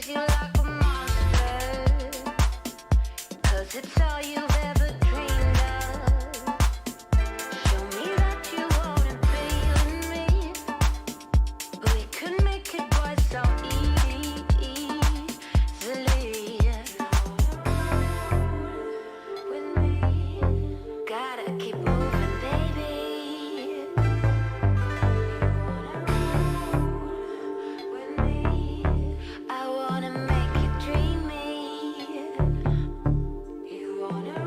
squeeze you like a monster, 'cause it's all you've ever dreamed of. Show me that you wanna be with me. We could make it quite so easily. With me, gotta keep moving, baby. With me, I wanna make you dreamy. You wanna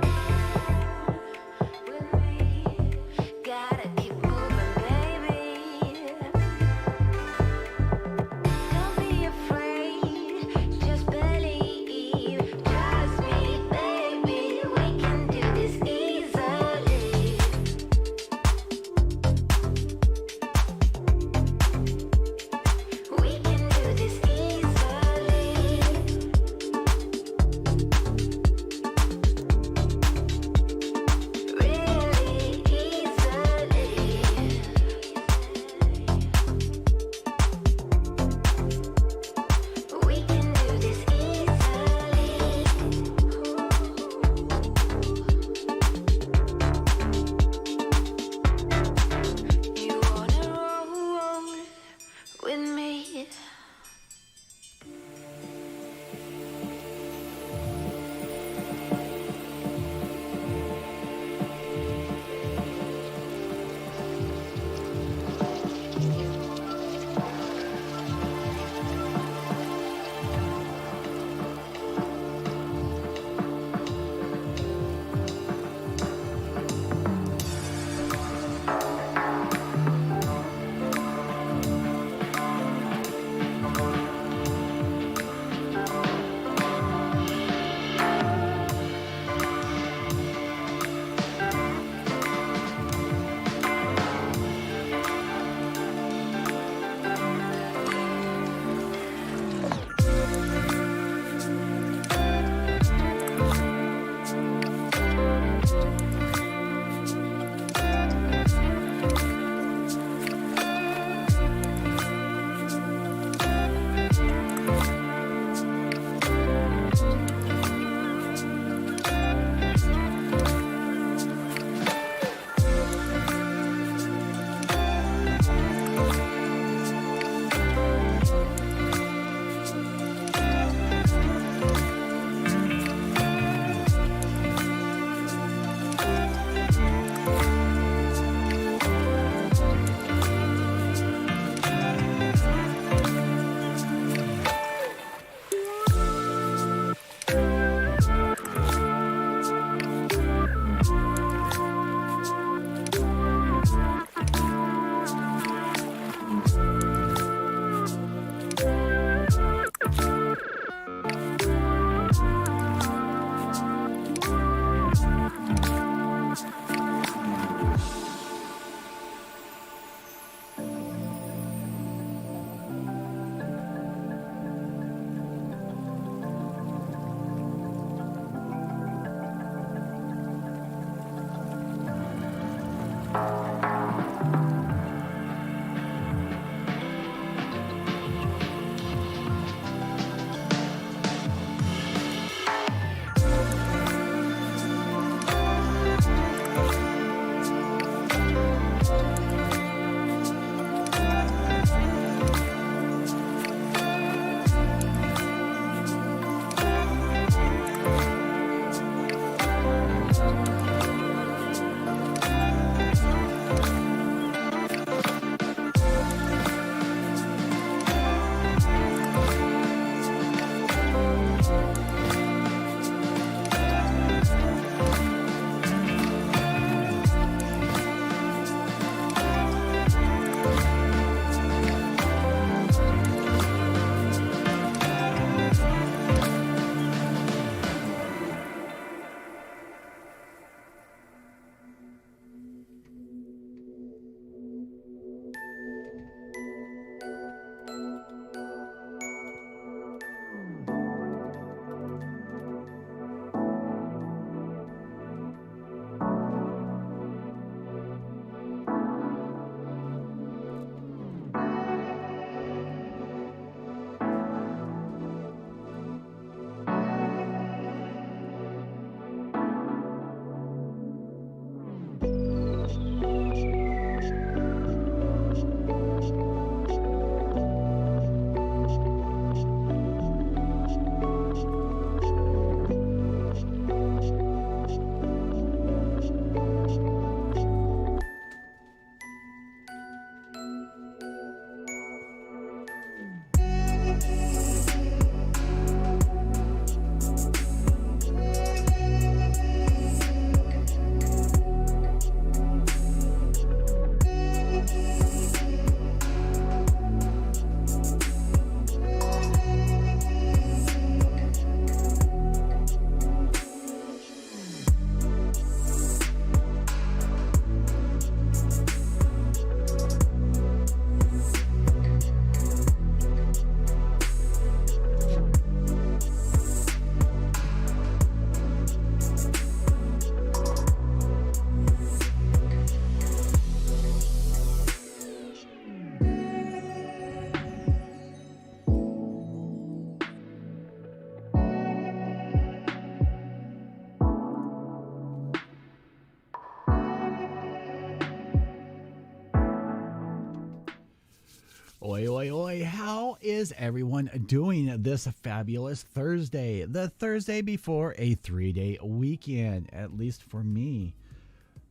Oi, oi, oi, how is everyone doing this fabulous Thursday? The Thursday before a 3-day weekend, at least for me.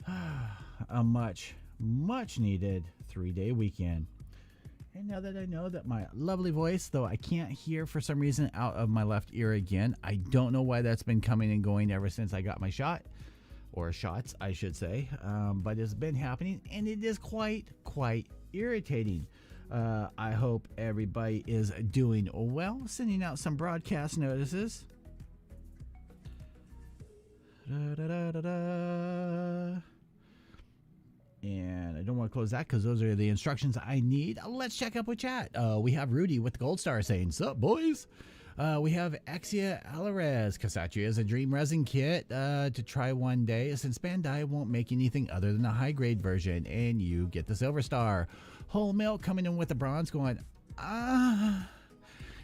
A much needed 3-day weekend. And now that I know that my lovely voice, though I can't hear for some reason out of my left ear again, I don't know why that's been coming and going ever since I got my shot. Or shots, I should say. But it's been happening, and it is quite irritating. I hope everybody is doing well. Sending out some broadcast notices. And I don't want to close that because those are the instructions I need. Let's check up with chat. We have Rudy with the gold star saying, "Sup, boys?" We have Exia Alvarez. Kshatriya is a dream resin kit to try one day, since Bandai won't make anything other than a high grade version, and you get the silver star. Whole Milk coming in with the bronze, going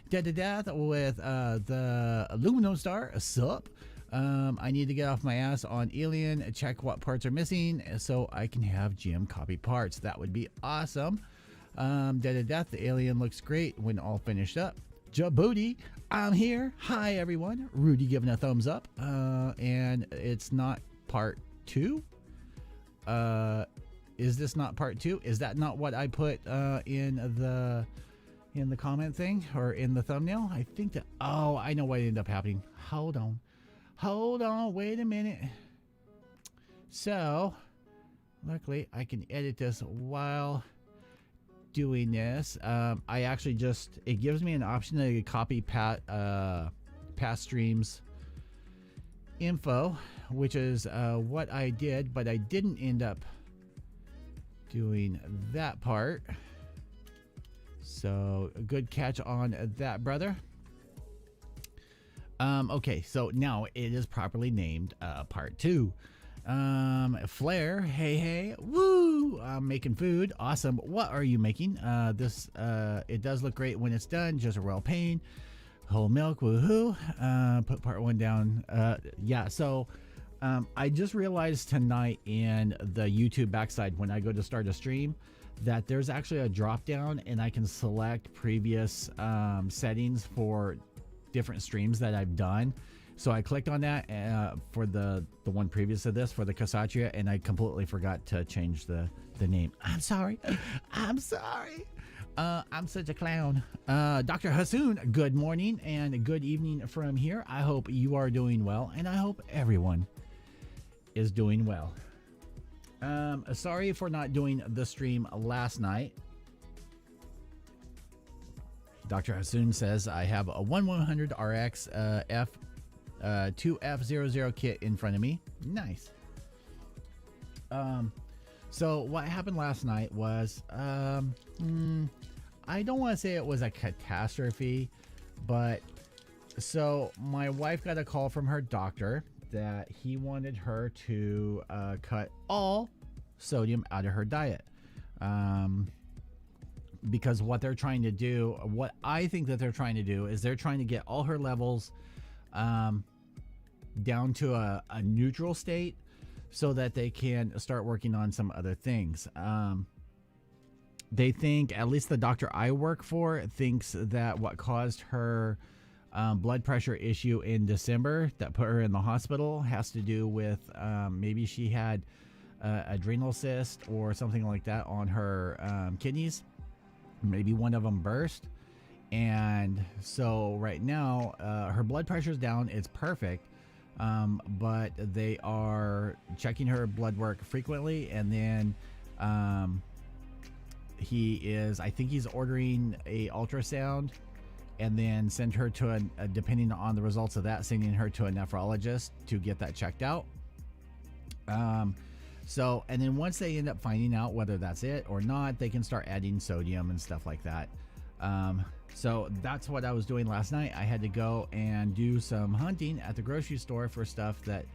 dead to death with the aluminum star. Sup. I need to get off my ass on Alien, check what parts are missing so I can have GM copy parts. That would be awesome. Dead to death. The Alien looks great when all finished up. Djibouti, I'm here. Hi everyone. Rudy giving a thumbs up. And it's not part 2. Is this not part 2? Is that not what I put in the comment thing or in the thumbnail? I think that. Oh, I know what ended up happening. Hold on. Wait a minute. So, luckily I can edit this while doing this. I actually it gives me an option to copy past streams info, which is what I did, but I didn't end up doing that part. So a good catch on that, brother. Okay, so now it is properly named part 2. Flair, hey, woo! I'm making food. Awesome. What are you making? This it does look great when it's done. Just a real pain. Whole Milk, woohoo! Put part 1 down. Yeah. So I just realized tonight in the YouTube backside when I go to start a stream that there's actually a drop down, and I can select previous settings for different streams that I've done. So I clicked on that for the one previous to this for the Kshatriya, and I completely forgot to change the name. I'm sorry. I'm sorry. I'm such a clown. Dr. Hassoun, good morning and good evening from here. I hope you are doing well, and I hope everyone is doing well. Sorry for not doing the stream last night. Dr. Hassoun says I have a 1100 RX F2F00 kit in front of me. Nice. So what happened last night was I don't want to say it was a catastrophe, but so my wife got a call from her doctor that he wanted her to cut all sodium out of her diet. Because what they're trying to do, what I think that they're trying to do, is they're trying to get all her levels down to a neutral state so that they can start working on some other things. They think, at least the doctor I work for thinks, that what caused her blood pressure issue in December that put her in the hospital has to do with maybe she had adrenal cyst or something like that on her kidneys. Maybe one of them burst, and so right now her blood pressure's down. It's perfect, but they are checking her blood work frequently, and then I think he's ordering a ultrasound, and then send her to depending on the results of that, sending her to a nephrologist to get that checked out. So, and then once they end up finding out whether that's it or not, they can start adding sodium and stuff like that. So that's what I was doing last night. I had to go and do some hunting at the grocery store for stuff that,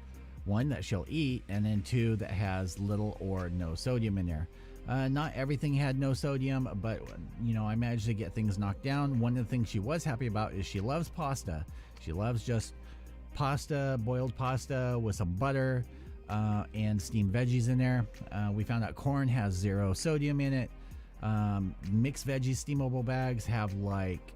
one, that she'll eat, and then two, that has little or no sodium in there. Not everything had no sodium, but you know, I managed to get things knocked down. One of the things she was happy about is she loves pasta. She loves just pasta, boiled pasta with some butter, and steamed veggies in there. We found out corn has 0 sodium in it. Mixed veggie steamable bags have like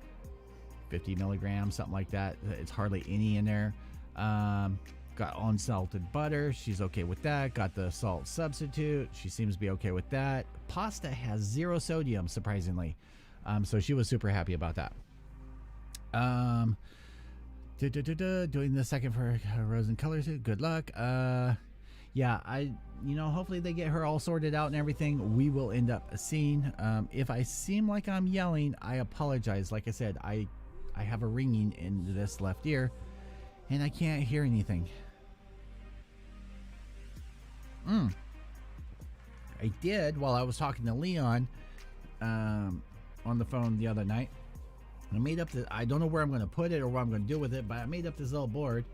50 milligrams, something like that. It's hardly any in there. Got unsalted butter. She's okay with that. Got the salt substitute. She seems to be okay with that. Pasta has 0 sodium, surprisingly. So she was super happy about that. Doing the second for Resin colors. Good luck. Yeah, hopefully they get her all sorted out and everything. We will end up seeing. If I seem like I'm yelling, I apologize. Like I said, I have a ringing in this left ear, and I can't hear anything. I did while I was talking to Leon on the phone the other night. I made up I don't know where I'm going to put it or what I'm going to do with it, but I made up this little board.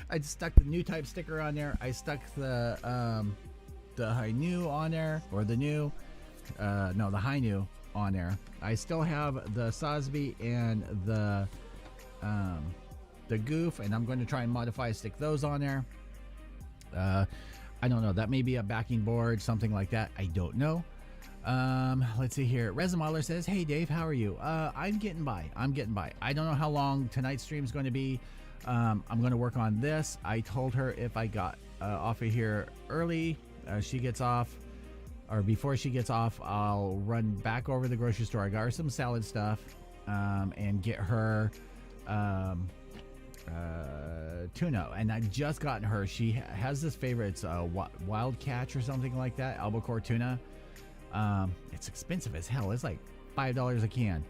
I stuck the new type sticker on there. I stuck the high new on there, or the new, the high new on there. I still have the Sosby and the goof, and I'm going to try and modify, stick those on there. I don't know. That may be a backing board, something like that. I don't know. Let's see here. Resin Modeler says, "Hey Dave, how are you? I'm getting by. I don't know how long tonight's stream is going to be. I'm going to work on this. I told her if I got off of here early, she gets off, or before she gets off, I'll run back over to the grocery store. I got her some salad stuff, and get her tuna. And I just gotten her. She has this favorite. It's Wild Catch or something like that. Albacore tuna. It's expensive as hell. It's like $5 a can.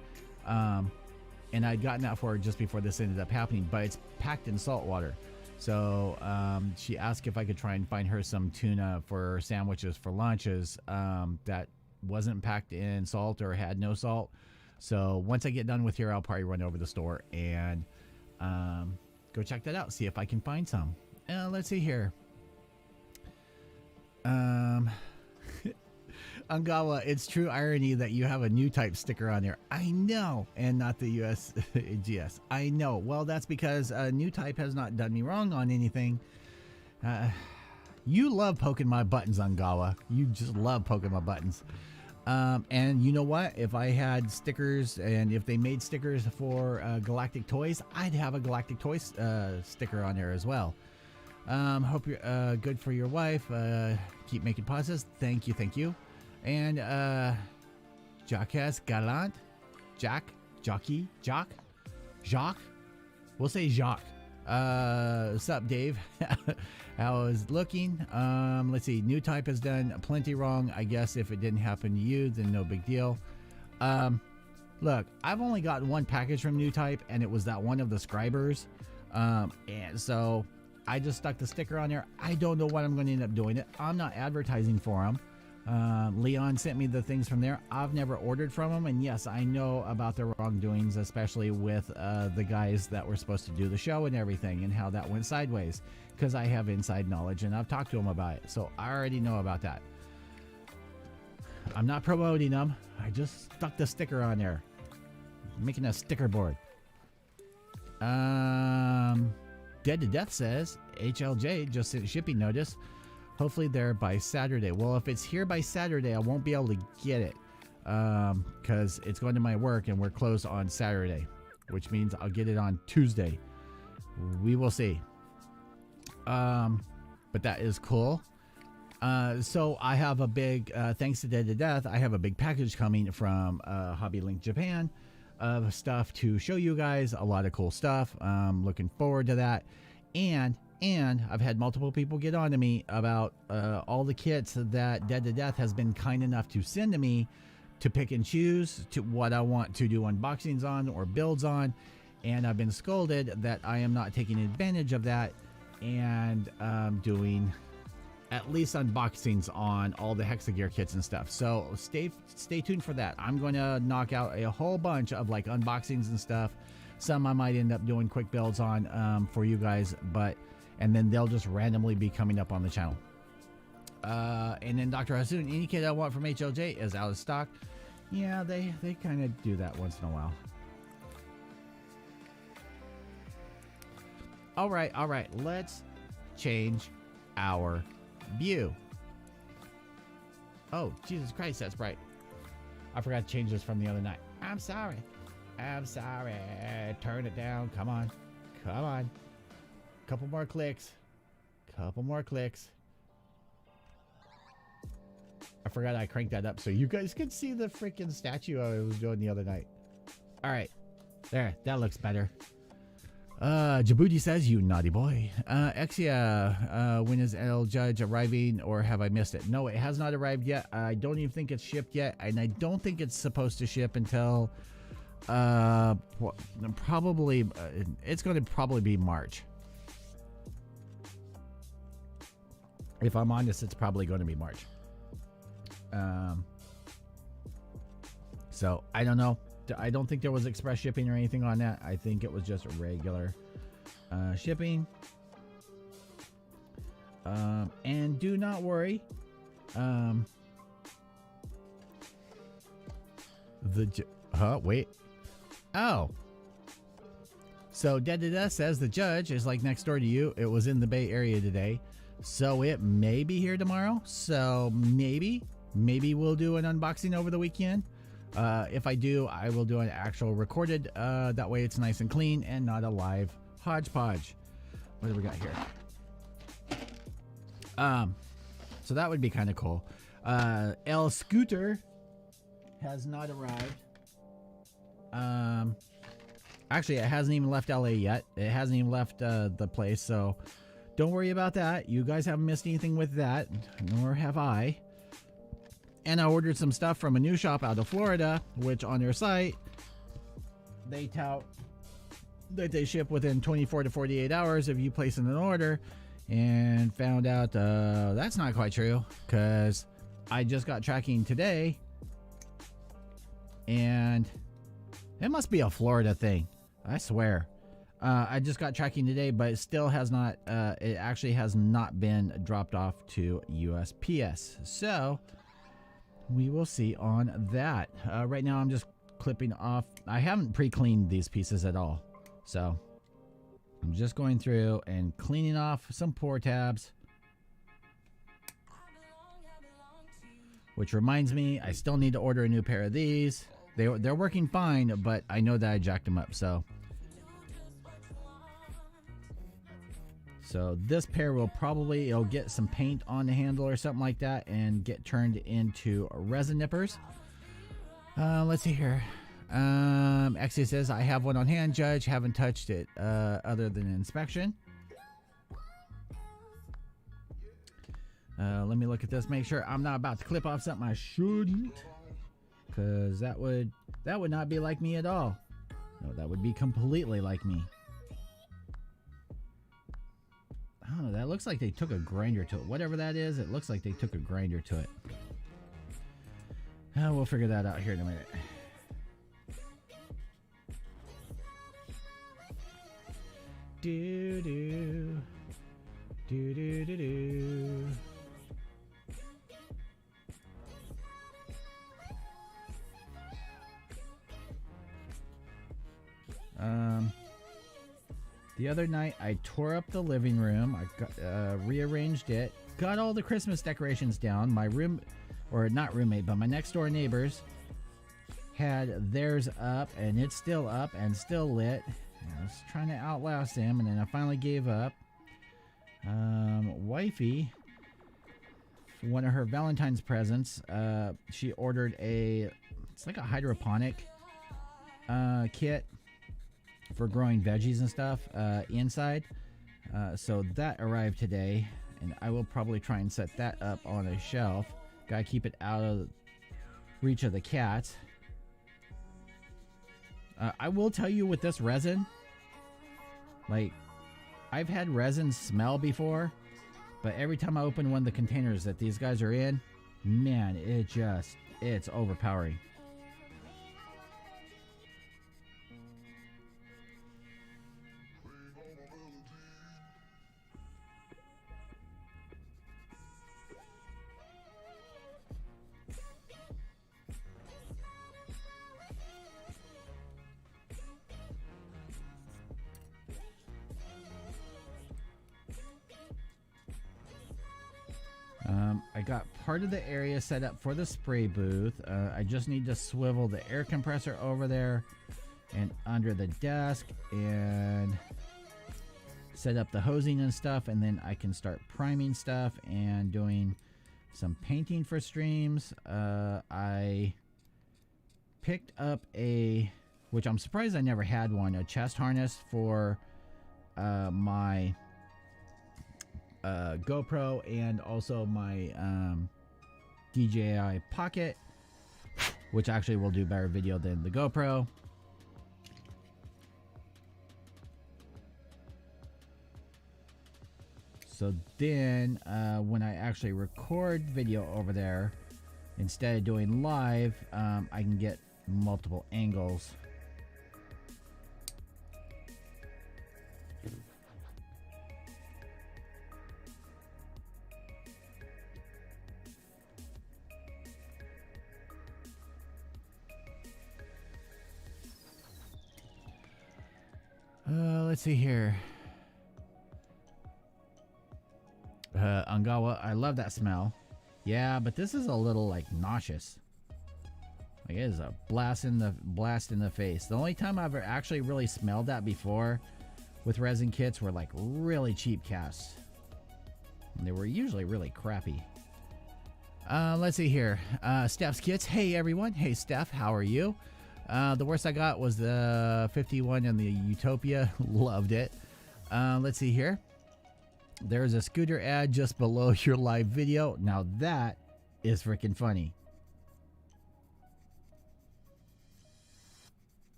And I'd gotten that for her just before this ended up happening, but it's packed in salt water. So she asked if I could try and find her some tuna for sandwiches for lunches that wasn't packed in salt or had no salt. So once I get done with here, I'll probably run over to the store and go check that out, see if I can find some. Let's see here. Angawa, it's true irony that you have a new type sticker on there. I know, and not the USGS. I know. Well, that's because new type has not done me wrong on anything. You love poking my buttons, Angawa. You just love poking my buttons. And you know what? If I had stickers, and if they made stickers for Galactic Toys, I'd have a Galactic Toys sticker on there as well. Hope you're good for your wife. Keep making pauses. Thank you. And Jacques Galant, Jacques, we'll say Jacques. What's up, Dave? How is it looking? Let's see. New type has done plenty wrong. I guess if it didn't happen to you, then no big deal. Look, I've only gotten one package from New Type, and it was that one of the scribers. And so I just stuck the sticker on there. I don't know what I'm going to end up doing it. I'm not advertising for them. Leon sent me the things from there. I've never ordered from them, and yes, I know about the wrongdoings, especially with the guys that were supposed to do the show and everything, and how that went sideways, because I have inside knowledge and I've talked to them about it, so I already know about that. I'm not promoting them. I just stuck the sticker on there, making a sticker board. Dead to Death says HLJ just sent shipping notice. Hopefully they're by Saturday. Well, if it's here by Saturday, I won't be able to get it because it's going to my work and we're closed on Saturday, which means I'll get it on Tuesday. We will see. But that is cool. So I have a big, thanks to Dead to Death, I have a big package coming from Hobby Link Japan of stuff to show you guys. A lot of cool stuff. Looking forward to that. And I've had multiple people get on to me about all the kits that Dead to Death has been kind enough to send to me to pick and choose to what I want to do unboxings on or builds on. And I've been scolded that I am not taking advantage of that and doing at least unboxings on all the Hexagear kits and stuff. So stay tuned for that. I'm going to knock out a whole bunch of like unboxings and stuff. Some I might end up doing quick builds on for you guys, and then they'll just randomly be coming up on the channel. And then Dr. Hasoon, any kit I want from HLJ is out of stock. Yeah, they kind of do that once in a while. All right, let's change our view. Oh, Jesus Christ, that's bright. I forgot to change this from the other night. I'm sorry. I'm sorry. Turn it down. Come on. Come on. Couple more clicks. Couple more clicks. I forgot I cranked that up so you guys could see the freaking statue I was doing the other night. All right. There. That looks better. Djibouti says, you naughty boy. Exia, when is El Judge arriving or have I missed it? No, it has not arrived yet. I don't even think it's shipped yet. And I don't think it's supposed to ship until probably it's going to probably be March. If I'm honest, it's probably going to be March. So I don't know. I don't think there was express shipping or anything on that. I think it was just regular shipping. And do not worry. Wait. Oh. So Da says the judge is like next door to you. It was in the Bay Area today. So it may be here tomorrow. So maybe we'll do an unboxing over the weekend. If I do, I will do an actual recorded. That way it's nice and clean and not a live hodgepodge. What do we got here? So that would be kind of cool. El Scooter has not arrived. Actually, it hasn't even left LA yet. It hasn't even left the place. So don't worry about that. You guys haven't missed anything with that, nor have I. And I ordered some stuff from a new shop out of Florida, which on their site, they tout that they ship within 24 to 48 hours if you place in an order, and found out that's not quite true, because I just got tracking today, and it must be a Florida thing. I swear. I just got tracking today, but it still has not, it actually has not been dropped off to USPS. So we will see on that. Right now I'm just clipping off. I haven't pre-cleaned these pieces at all. So I'm just going through and cleaning off some pour tabs. Which reminds me, I still need to order a new pair of these. They're working fine, but I know that I jacked them up. So this pair will probably, it'll get some paint on the handle or something like that and get turned into resin nippers. Let's see here. Exia says, I have one on hand, Judge. Haven't touched it other than inspection. Let me look at this. Make sure I'm not about to clip off something I shouldn't. Because that would not be like me at all. No, that would be completely like me. I don't know, that looks like they took a grinder to it. Whatever that is, it looks like they took a grinder to it. We'll figure that out here in a minute. Do do do do do do. The other night I tore up the living room. I got, rearranged it, got all the Christmas decorations down. My room, or not roommate, but my next door neighbors had theirs up, and it's still up and still lit. I was trying to outlast them, and then I finally gave up. Wifey, one of her Valentine's presents, she ordered it's like a hydroponic kit for growing veggies and stuff inside. So that arrived today, and I will probably try and set that up on a shelf. Gotta keep it out of reach of the cats. I will tell you with this resin, like, I've had resin smell before, but every time I open one of the containers that these guys are in, man, it's overpowering. I got part of the area set up for the spray booth. I just need to swivel the air compressor over there and under the desk and set up the hosing and stuff, and then I can start priming stuff and doing some painting for streams. I picked up which I'm surprised I never had one, a chest harness for my GoPro and also my DJI Pocket, which actually will do better video than the GoPro. So then when I actually record video over there, instead of doing live, I can get multiple angles. Let's see here. Angawa, I love that smell. Yeah, but this is a little like nauseous. Like it is a blast in the face. The only time I've ever actually really smelled that before with resin kits were like really cheap casts. And they were usually really crappy. Let's see here. Steph's Kits. Hey everyone. Hey Steph, how are you? The worst I got was the 51 and the Utopia. Loved it. Let's see here. There's a scooter ad just below your live video. Now that is freaking funny.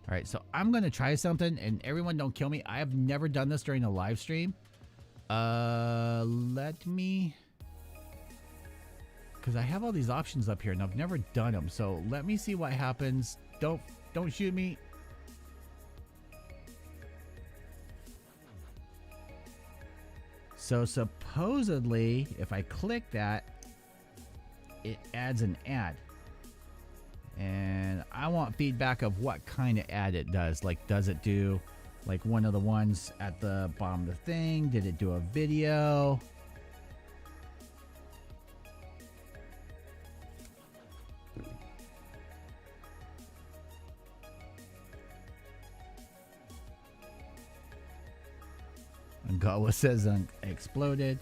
All right, so I'm going to try something, and everyone don't kill me. I have never done this during a live stream. Let me, because I have all these options up here and I've never done them. So let me see what happens. Don't shoot me. So supposedly, if I click that, it adds an ad. And I want feedback of what kind of ad it does. Like, does it do like one of the ones at the bottom of the thing? Did it do a video? And Gawa says exploded.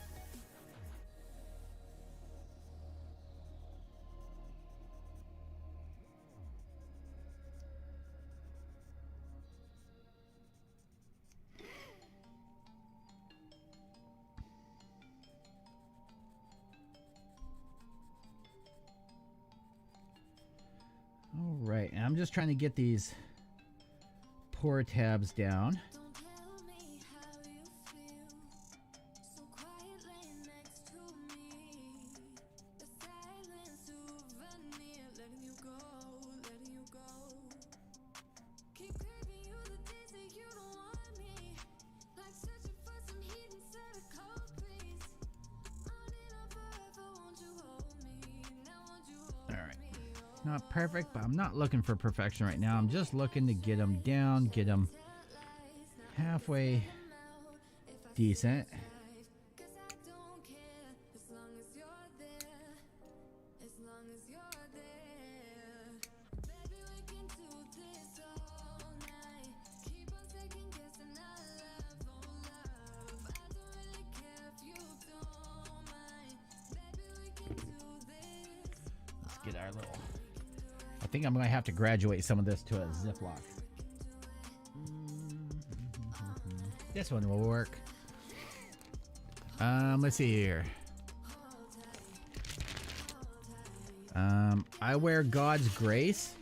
All right, and I'm just trying to get these pour tabs down. Not perfect, but I'm not looking for perfection right now. I'm just looking to get them down, get them halfway decent. Let's get our little... I think I'm going to have to graduate some of this to a Ziploc. This one will work. Let's see here. I wear God's grace.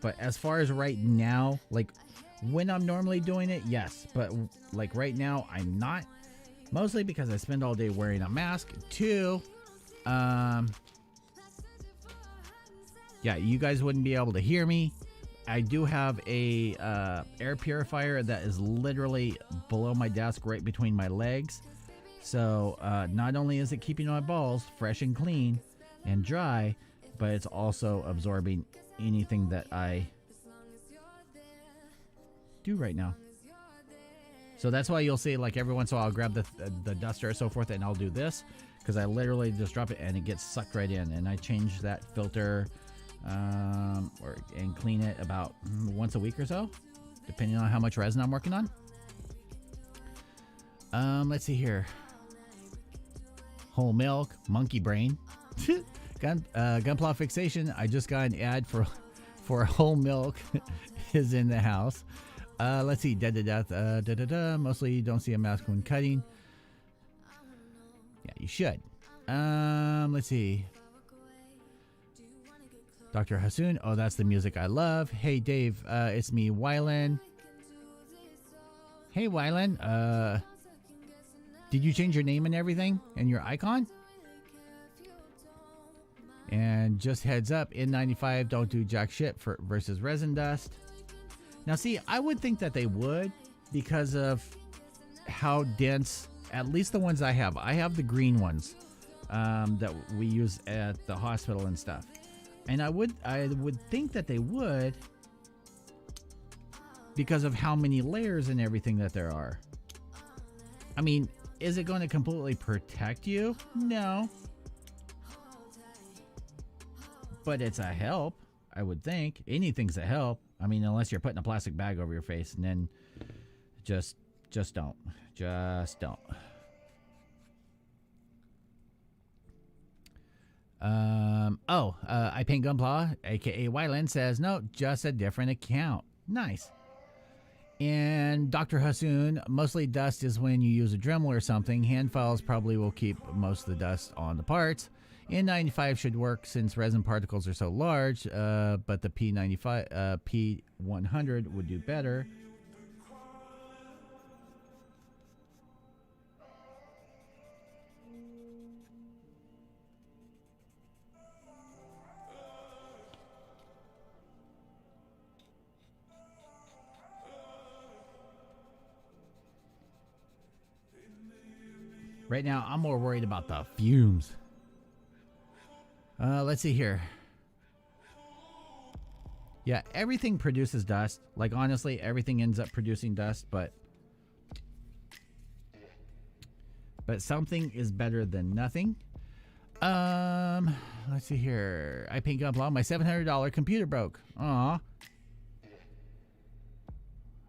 But as far as right now, like when I'm normally doing it, yes. But like right now, I'm not. Mostly because I spend all day wearing a mask. Two, yeah, you guys wouldn't be able to hear me. I do have a air purifier that is literally below my desk, right between my legs. So not only is it keeping my balls fresh and clean and dry, but it's also absorbing anything that I do right now. So that's why you'll see, like, every once in a while I'll grab the duster or so forth, and I'll do this, because I literally just drop it and it gets sucked right in. And I change that filter and clean it about once a week or so, depending on how much resin I'm working on. Let's see here. Whole milk, monkey brain, gunpla fixation. I just got an ad for whole milk is in the house. Let's see, dead to death. Mostly you don't see a mask when cutting. Yeah, you should. Let's see. Dr. Hasoon. Oh, that's the music I love. Hey, Dave. It's me, Wylan. Hey, Wylan. Did you change your name and everything and your icon? And just heads up, N95 don't do jack shit for versus resin dust. Now, see, I would think that they would, because of how dense, at least the ones I have. I have the green ones that we use at the hospital and stuff. And I would think that they would, because of how many layers and everything that there are. I mean, is it going to completely protect you? No. But it's a help, I would think. Anything's a help. I mean, unless you're putting a plastic bag over your face, and then just don't. Just don't. I Paint Gunpla, aka Wyland, says, no, just a different account. Nice. And Dr. Hasoon, mostly dust is when you use a Dremel or something. Hand files probably will keep most of the dust on the parts. N95 should work since resin particles are so large, but the P95, P100 would do better. Right now, I'm more worried about the fumes. Let's see here. Yeah, everything produces dust. Like, honestly, everything ends up producing dust, but something is better than nothing. Let's see here. I Paint Gunpla. My $700 computer broke. Aw.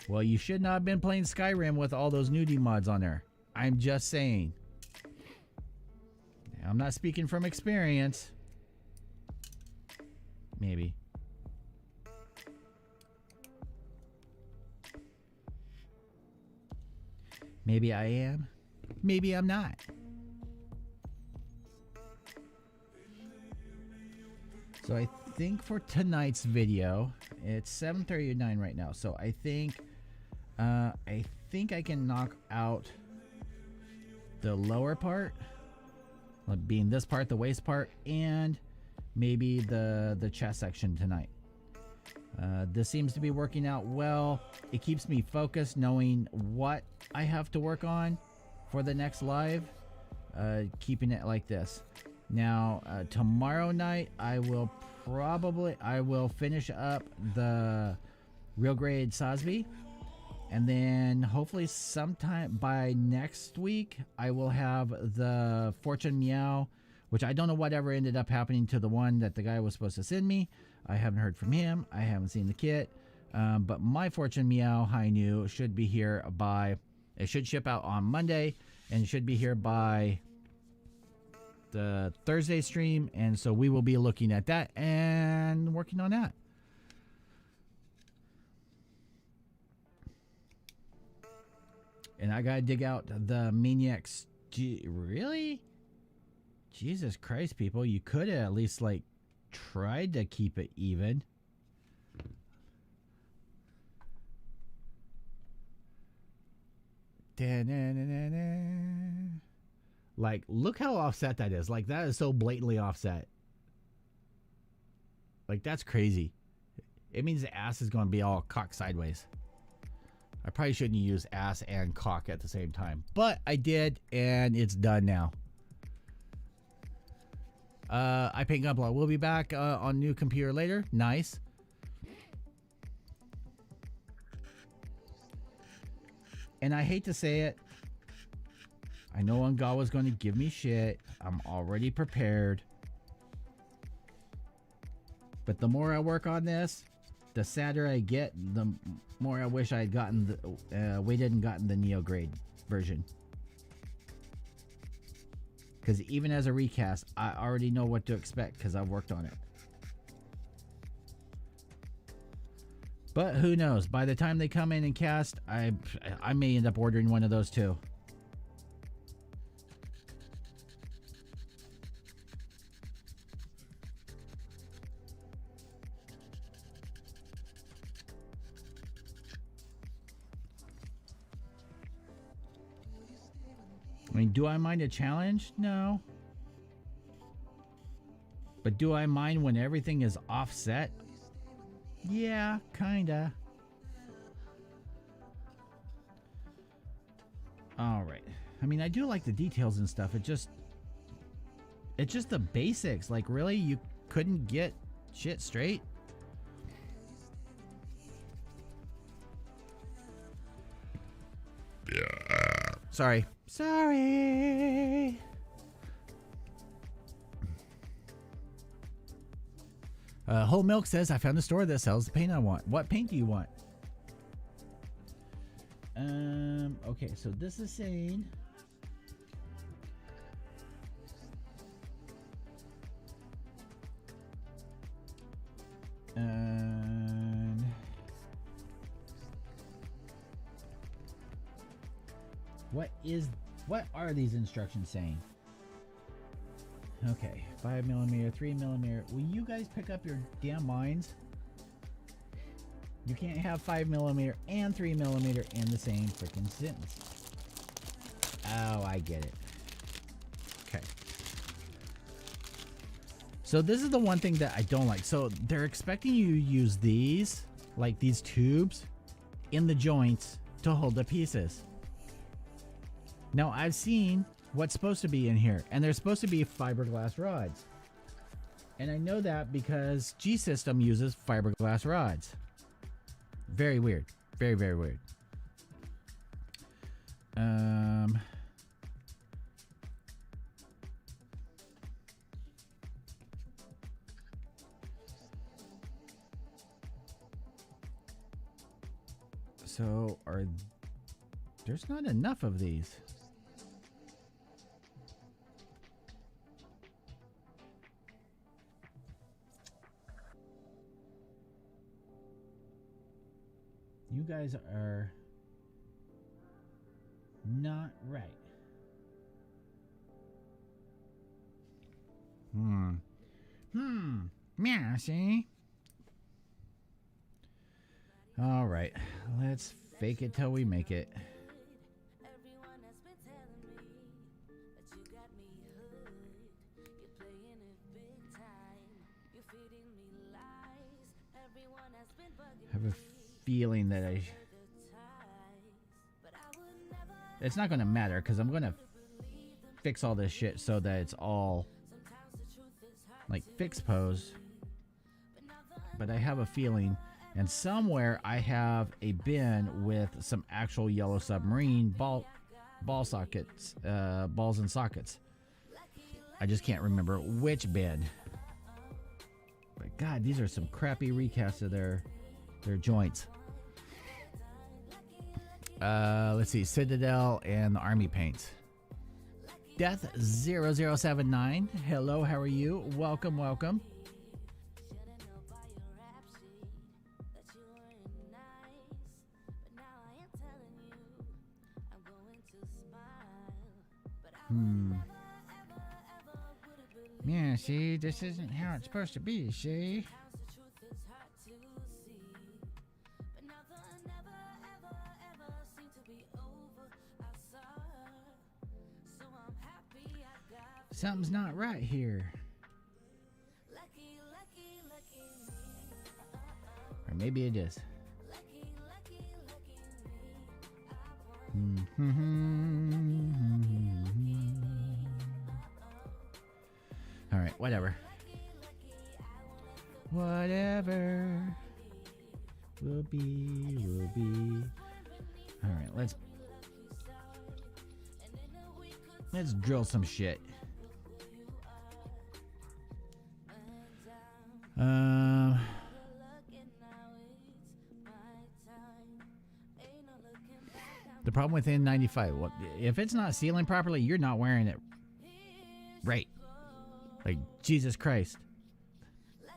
Well, you should not have been playing Skyrim with all those nudie mods on there. I'm just saying. I'm not speaking from experience. Maybe. Maybe I am. Maybe I'm not. So I think for tonight's video, it's 7:39 right now. So I think I can knock out the lower part, being this part, the waist part, and maybe the chest section tonight. This seems to be working out well. It keeps me focused, knowing what I have to work on for the next live, keeping it like this. Now, tomorrow night, I will finish up the Real Grade Sosby, and then hopefully sometime by next week, I will have the Fortune Meow, which I don't know whatever ended up happening to the one that the guy was supposed to send me. I haven't heard from him. I haven't seen the kit. But my Fortune Meow High New should be here it should ship out on Monday, and should be here by the Thursday stream. And so we will be looking at that and working on that. And I gotta dig out the Maniacs. Really? Jesus Christ, people. You could have at least, like, tried to keep it even. Like, look how offset that is. Like, that is so blatantly offset. Like, that's crazy. It means the ass is going to be all cocked sideways. I probably shouldn't use ass and cock at the same time, but I did, and it's done now. I paint Gunpla. We'll be back on new computer later. Nice. And I hate to say it. I know Ungawa's going to give me shit. I'm already prepared. But the more I work on this, the sadder I get, the more I wish I had gotten the waited and gotten the Neo grade version. Because even as a recast, I already know what to expect because I've worked on it. But who knows? By the time they come in and cast, I may end up ordering one of those too. I mean, do I mind a challenge? No. But do I mind when everything is offset? Yeah, kinda. Alright. I mean, I do like the details and stuff. It's just the basics. Like, really? You couldn't get shit straight? Yeah. Sorry. Sorry. Whole Milk says, I found a store that sells the paint I want. What paint do you want? Okay, so this is saying... what are these instructions saying? Okay, 5mm, 3mm. Will you guys pick up your damn minds? You can't have 5mm and 3mm in the same freaking sentence. Oh, I get it. Okay. So this is the one thing that I don't like. So they're expecting you to use these, like these tubes, in the joints to hold the pieces. Now I've seen what's supposed to be in here, and they're supposed to be fiberglass rods. And I know that because G-System uses fiberglass rods. Very weird. Very, very weird. So there's not enough of these. You guys are not right. Yeah, see? All right. Let's fake it till we make it. I have a feeling that it's not going to matter because I'm going to fix all this shit so that it's all like fixed pose. But I have a feeling, and somewhere I have a bin with some actual Yellow Submarine ball sockets, balls and sockets. I just can't remember which bin. But God, these are some crappy recasts of their joints. Let's see, Citadel and the Army paints. Death 0079. Hello, how are you? Welcome, welcome. Yeah, see, this isn't how it's supposed to be, see? Something's not right here. Or maybe it is. All right, whatever. Whatever will be, will be. All right, let's drill some shit. The problem with N95, well, if it's not sealing properly, you're not wearing it right. Like, Jesus Christ.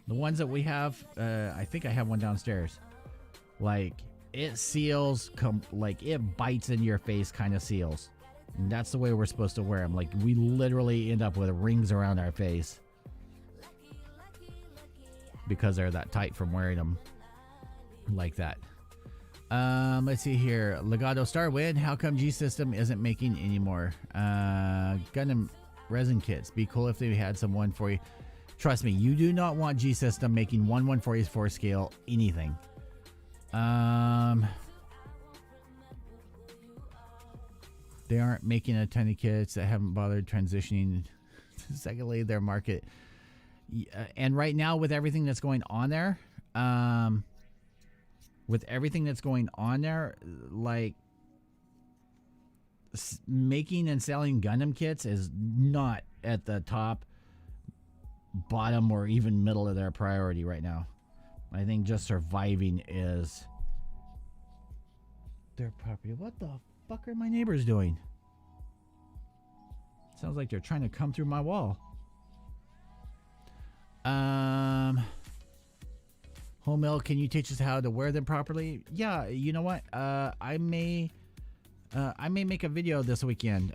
The ones that we have, I think I have one downstairs. Like, it seals, like, it bites in your face kind of seals. And that's the way we're supposed to wear them. Like, we literally end up with rings around our face. Because they're that tight from wearing them like that. Let's see here. Legato Starwind, how come G-System isn't making anymore? Gundam resin kits. Be cool if they had some 140. Trust me, you do not want G-System making 1/144 scale anything. They aren't making a ton of kits that haven't bothered transitioning. Secondly, their market. And right now, with everything that's going on there, like, making and selling Gundam kits is not at the top, bottom, or even middle of their priority right now. I think just surviving is their property. What the fuck are my neighbors doing? Sounds like they're trying to come through my wall. Home Mill, can you teach us how to wear them properly? Yeah, you know what? I may make a video this weekend,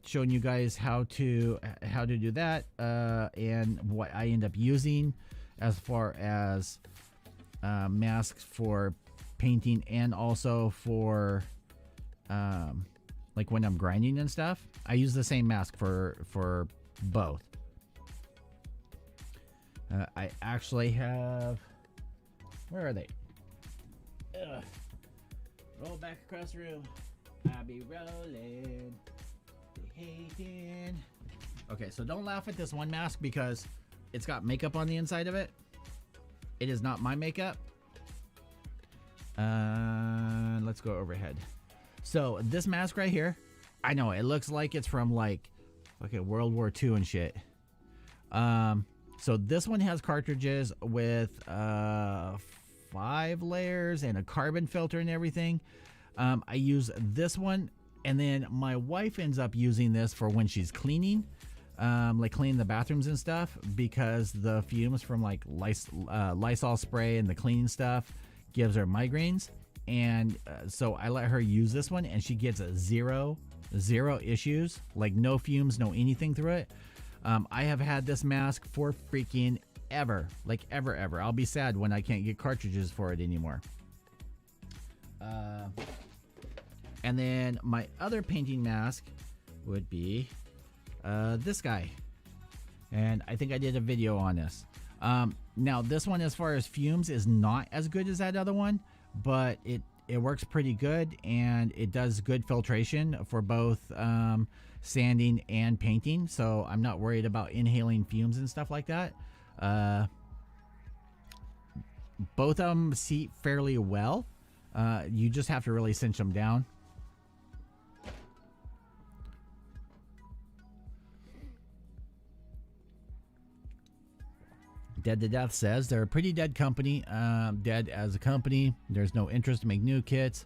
showing you guys how to do that, and what I end up using as far as masks for painting, and also for like when I'm grinding and stuff. I use the same mask for both. I actually have, where are they? Ugh. Roll back across the room. I'll be rolling. They hating. Okay, so don't laugh at this one mask because it's got makeup on the inside of it. It is not my makeup. Let's go overhead. So this mask right here, I know it looks like it's from like World War II and shit. So this one has cartridges with 5 layers and a carbon filter and everything. I use this one, and then my wife ends up using this for when she's cleaning, like cleaning the bathrooms and stuff, because the fumes from like Lysol spray and the cleaning stuff gives her migraines. And so I let her use this one, and she gets zero issues, like no fumes, no anything through it. I have had this mask for freaking ever, like ever. I'll be sad when I can't get cartridges for it anymore. And then my other painting mask would be this guy. And I think I did a video on this. Now this one, as far as fumes, is not as good as that other one, but it works pretty good, and it does good filtration for both sanding and painting, so I'm not worried about inhaling fumes and stuff like that. Both of them seat fairly well. You just have to really cinch them down. Dead to Death says they're a pretty dead company. Dead as a company. There's no interest to make new kits.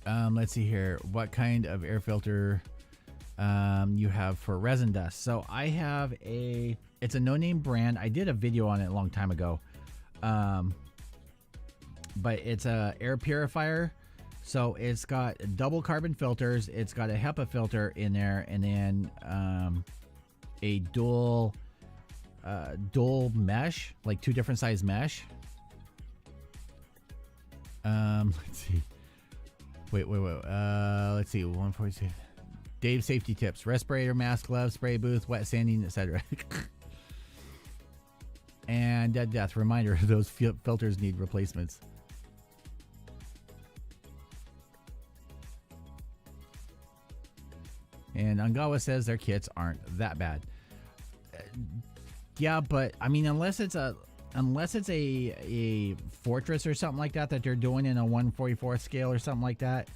Let's see here. What kind of air filter you have for resin dust? So I have it's a no-name brand. I did a video on it a long time ago. But it's a air purifier. So it's got double carbon filters. It's got a HEPA filter in there, and then a dual mesh, like 2 different size mesh. Let's see. Wait. Let's see. 146. Dave safety tips: respirator, mask, gloves, spray booth, wet sanding, etc. And Dead Death reminder: those filters need replacements. And Angawa says their kits aren't that bad. Yeah, but I mean, unless it's a fortress or something like that they're doing in a 1/44 scale or something like that,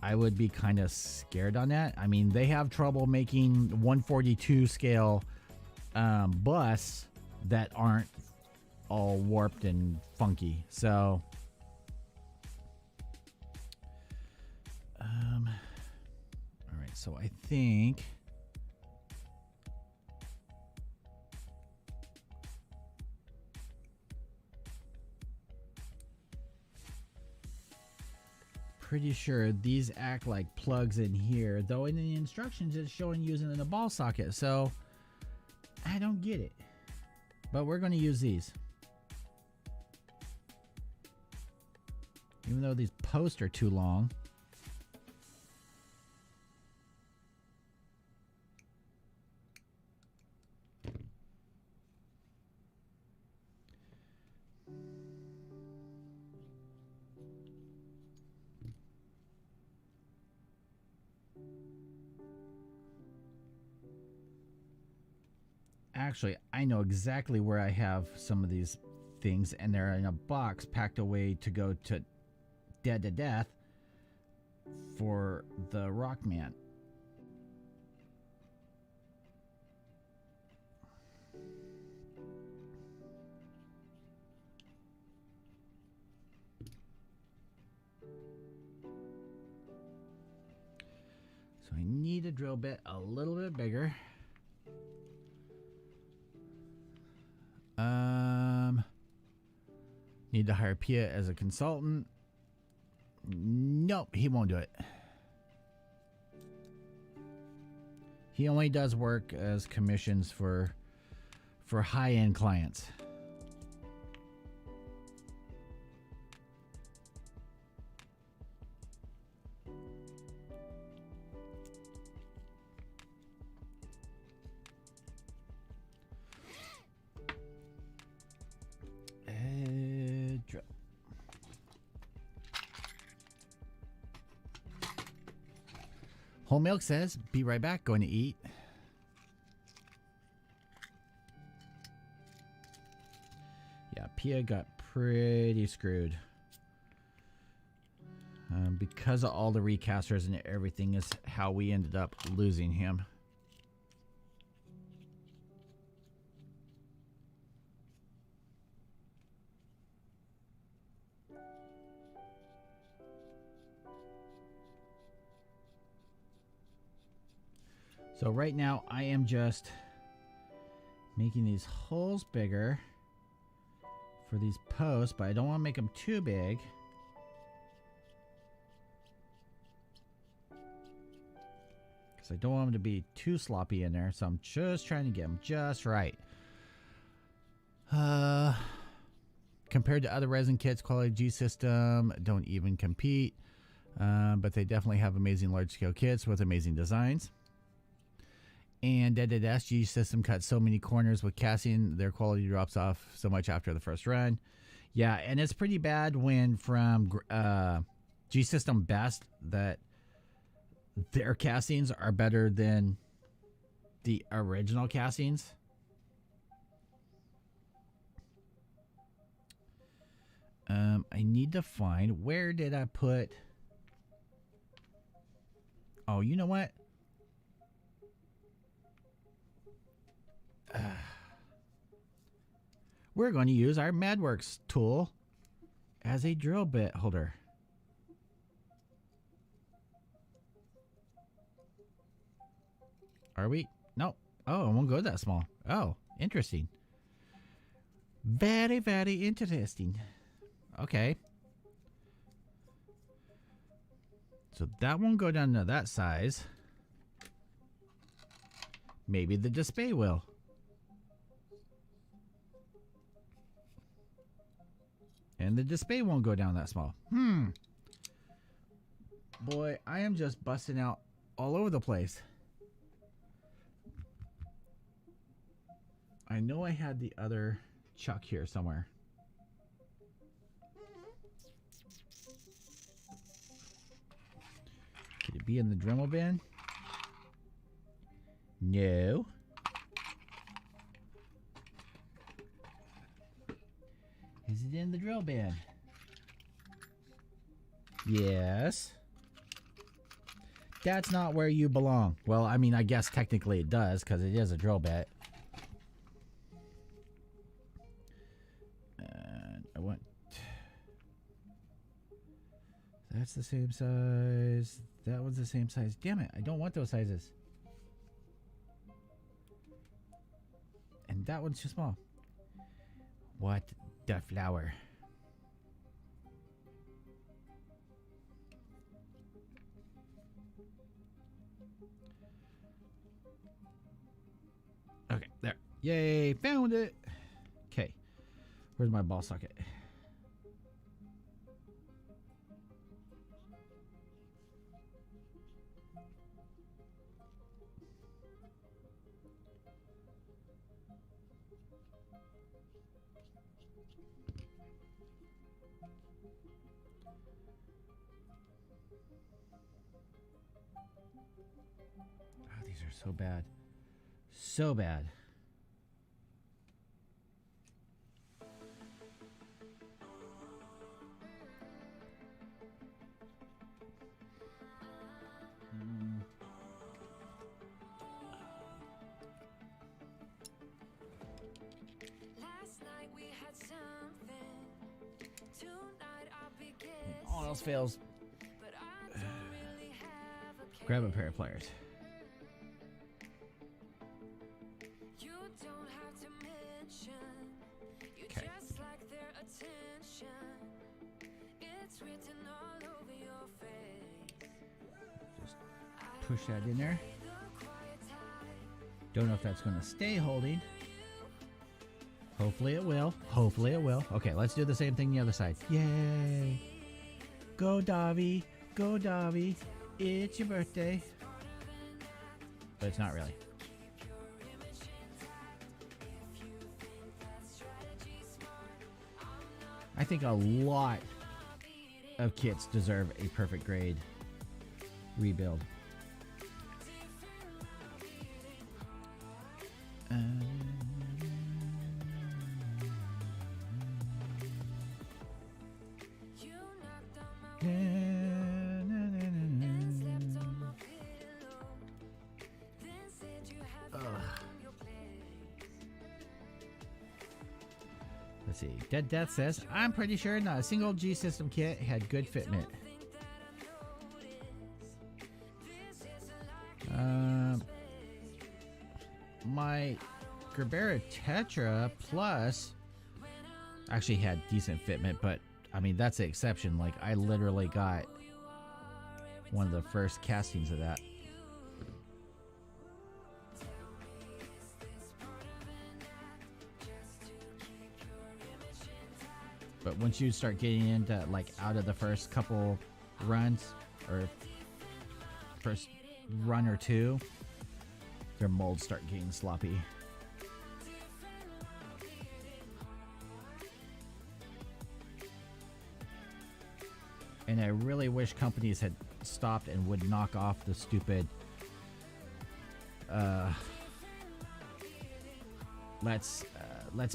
I would be kind of scared on that. I mean, they have trouble making 1/42 scale busts that aren't all warped and funky. So, all right. So I think. Pretty sure these act like plugs in here, though in the instructions it's showing using in a ball socket, so I don't get it. But we're going to use these. Even though these posts are too long. Actually, I know exactly where I have some of these things, and they're in a box packed away to go to Dead to Death for the Rockman. So I need a drill bit a little bit bigger. Need to hire Pia as a consultant. Nope, he won't do it. He only does work as commissions for high-end clients. Drill. Whole Milk says, be right back, going to eat. Yeah, Pia got pretty screwed. Because of all the recasters and everything is how we ended up losing him. So right now I am just making these holes bigger for these posts, but I don't want to make them too big. Because I don't want them to be too sloppy in there, so I'm just trying to get them just right. Compared to other resin kits, quality G System don't even compete, but they definitely have amazing large-scale kits with amazing designs. And Dead G System cuts so many corners with casting, their quality drops off so much after the first run. Yeah, and it's pretty bad when from G System Best that their castings are better than the original castings. I need to find, where did I put... Oh, you know what? We're going to use our MadWorks tool as a drill bit holder. Are we? No. Oh, it won't go that small. Oh, interesting. Very, very interesting. Okay. So that won't go down to that size. Maybe the display will. And the display won't go down that small. Boy, I am just busting out all over the place. I know I had the other chuck here somewhere. Could it be in the Dremel bin? No. Is it in the drill bit? Yes. That's not where you belong. Well, I mean, I guess technically it does because it is a drill bit. And I want... That's the same size. That one's the same size. Damn it, I don't want those sizes. And that one's too small. What the flower? Okay, there. Yay, found it. Okay, where's my ball socket? Oh, these are so bad. So bad. All else fails. Grab a pair of pliers. Okay. Just push that in there. Don't know if that's going to stay holding. Hopefully it will. Hopefully it will. Okay, let's do the same thing the other side. Yay! Go, Davi. Go, Davi. It's your birthday. But it's not really. I think a lot of kits deserve a perfect grade rebuild. Let's see. Dead Death says, I'm pretty sure not a single G System kit had good fitment. My Gerbera Tetra Plus actually had decent fitment, but I mean, that's the exception. Like, I literally got one of the first castings of that. But once you start getting into, like, out of the first couple runs, or first run or two, their molds start getting sloppy. And I really wish companies had stopped and would knock off the stupid let's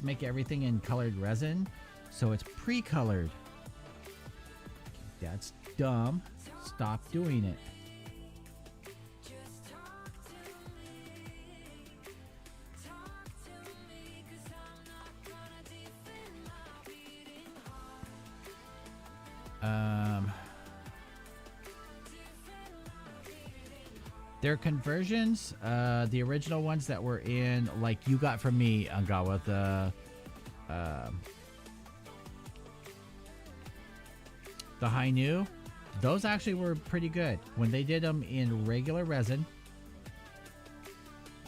make everything in colored resin so it's pre-colored. That's dumb. Stop doing it. Their conversions, the original ones that were in, like you got from me, Angawa, the high new, those actually were pretty good when they did them in regular resin.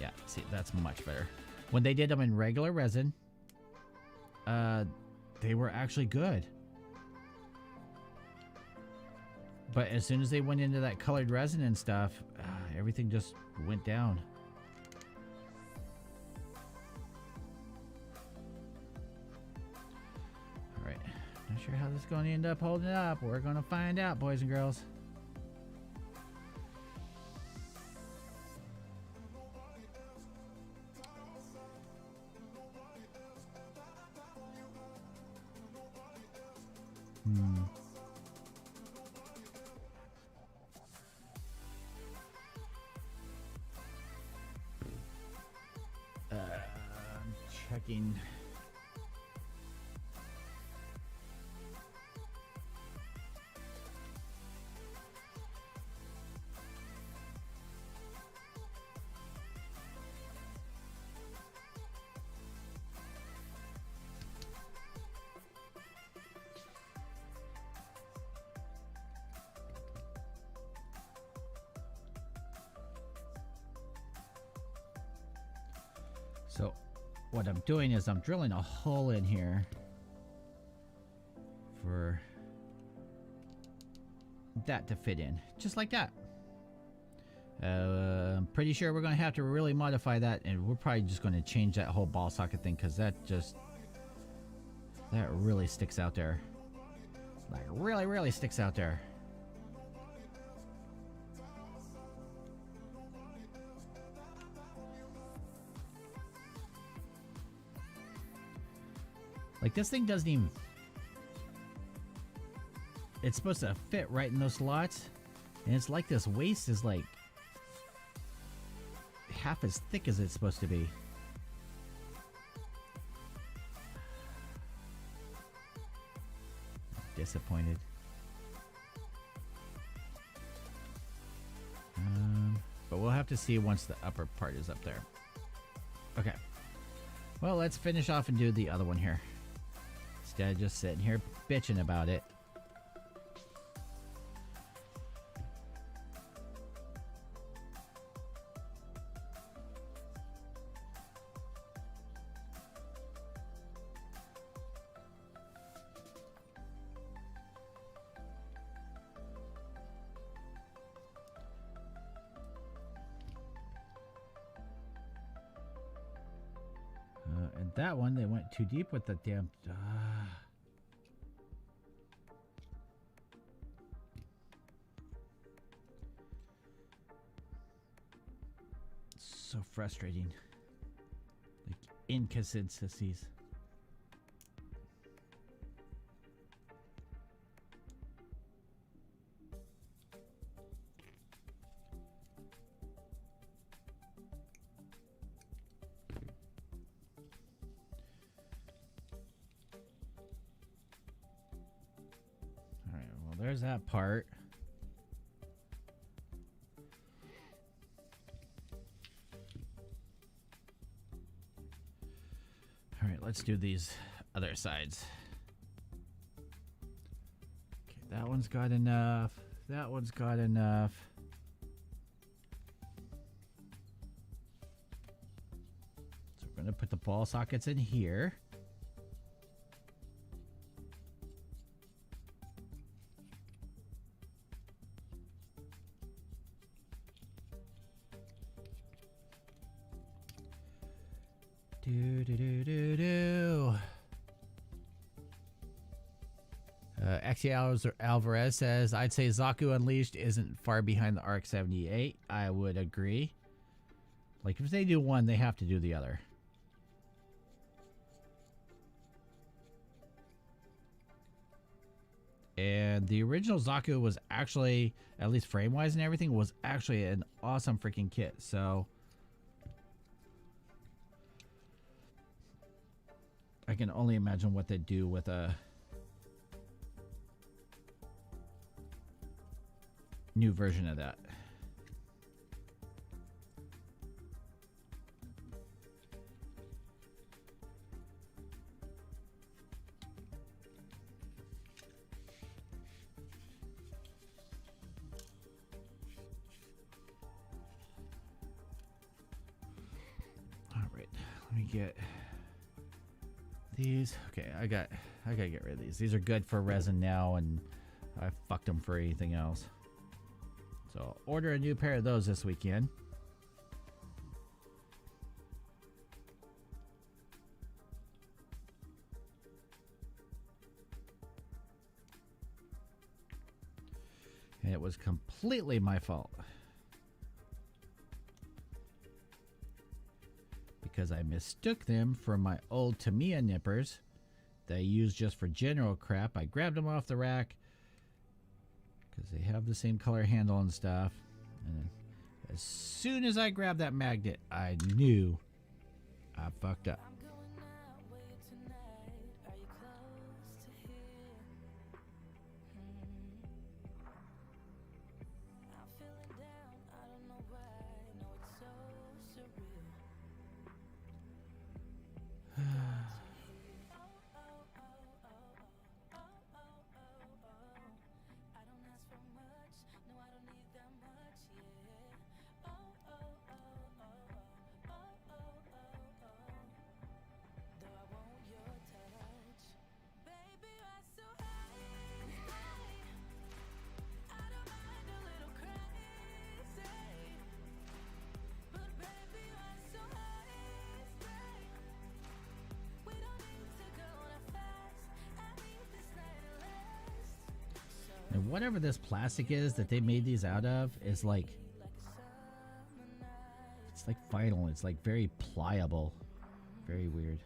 Yeah, see, that's much better. When they did them in regular resin, they were actually good. But as soon as they went into that colored resin and stuff, everything just went down. Alright, not sure how this is going to end up holding up. We're going to find out, boys and girls. Hmm. I'm checking. So what I'm doing is I'm drilling a hole in here for that to fit in, just like that. I'm pretty sure we're going to have to really modify that, and we're probably just going to change that whole ball socket thing, because that really sticks out there. Like, really sticks out there. Like, this thing doesn't even... It's supposed to fit right in those slots. And it's like this waist is like... half as thick as it's supposed to be. Disappointed. But we'll have to see once the upper part is up there. Okay. Well, let's finish off and do the other one here. Instead of just sitting here bitching about it. And that one, they went too deep with the damn... So frustrating. Like, inconsistencies. Alright, well, there's that part. Let's do these other sides. Okay, that one's got enough. That one's got enough. So we're going to put the ball sockets in here. Axie Alvarez says, I'd say Zaku Unleashed isn't far behind the Arc 78. I would agree. Like, if they do one, they have to do the other. And the original Zaku was actually, at least frame-wise and everything, was actually an awesome freaking kit. So I can only imagine what they'd do with a new version of that. All right, let me get these. Okay, I gotta get rid of these. These are good for resin now, and I fucked them for anything else. So I'll order a new pair of those this weekend. And it was completely my fault, because I mistook them for my old Tamiya nippers that I use just for general crap. I grabbed them off the rack because they have the same color handle and stuff. And as soon as I grabbed that magnet, I knew I fucked up. And whatever this plastic is that they made these out of is like, it's like vinyl. It's like very pliable. Very weird.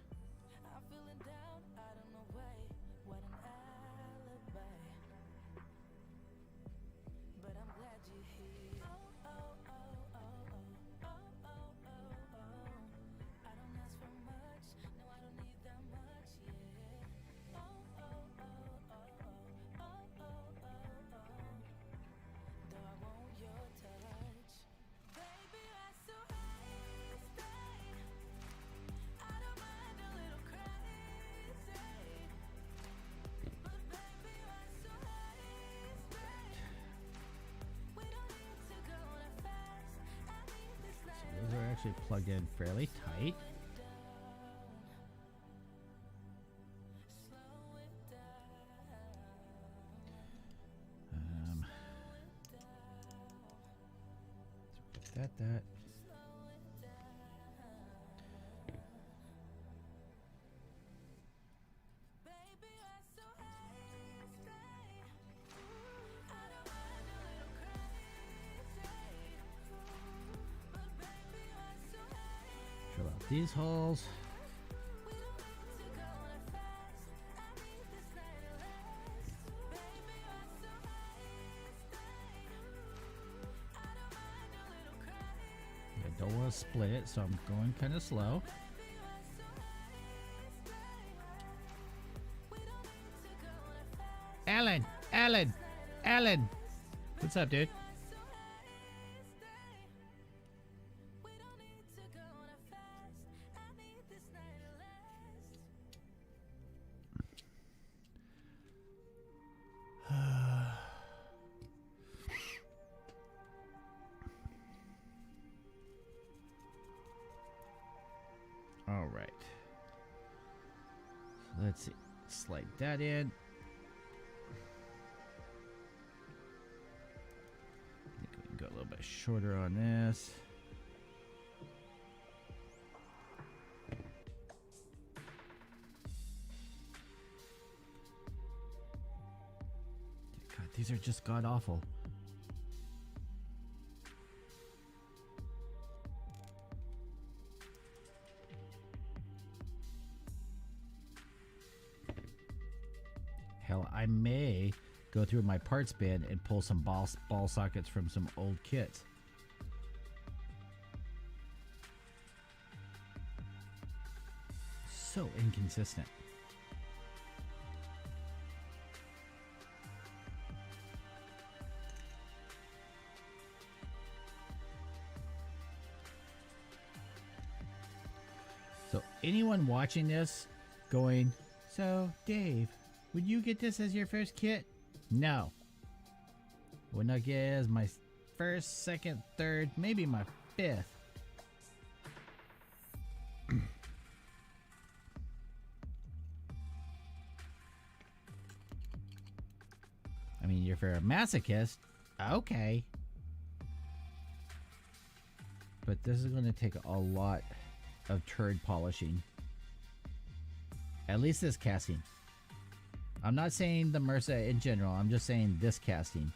Those are actually plugged in fairly tight. That. Drill out these holes. I don't want to split it, so I'm going kind of slow. Alan! What's up, dude? All right. So let's see. Slide that in. I think we can go a little bit shorter on this. God, these are just god awful. Hell, I may go through my parts bin and pull some ball sockets from some old kits. So inconsistent. So anyone watching this going, so Dave, would you get this as your first kit? No. Would not get it as my first, second, third, maybe my fifth. I mean, if you're a masochist, okay. But this is going to take a lot of turd polishing. At least this casting. I'm not saying the Mersa in general. I'm just saying this casting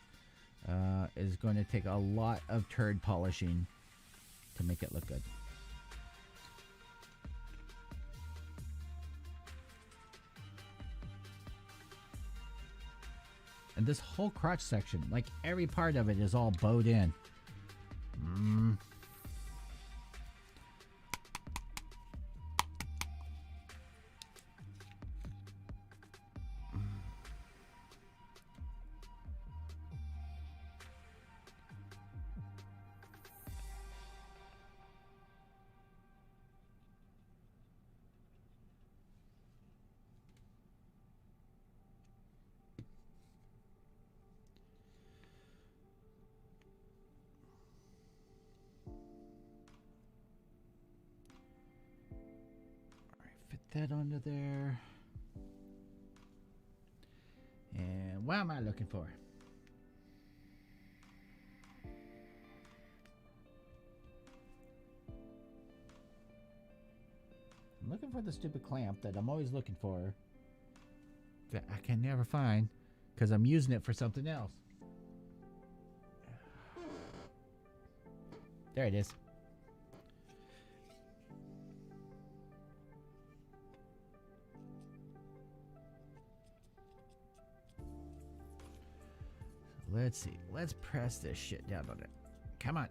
is going to take a lot of turd polishing to make it look good. And this whole crotch section, like every part of it is all bowed in. That under there. And what am I looking for? I'm looking for the stupid clamp that I'm always looking for that I can never find because I'm using it for something else. There it is. Let's see. Let's press this shit down on it. Come on.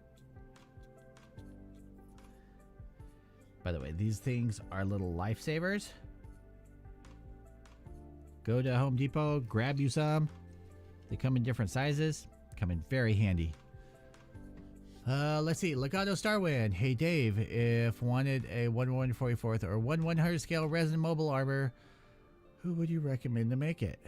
By the way, these things are little lifesavers. Go to Home Depot, grab you some. They come in different sizes. Come in very handy. Let's see. Legato Starwind. Hey Dave, if wanted a 1/144th or 1/100 scale resin mobile armor, who would you recommend to make it?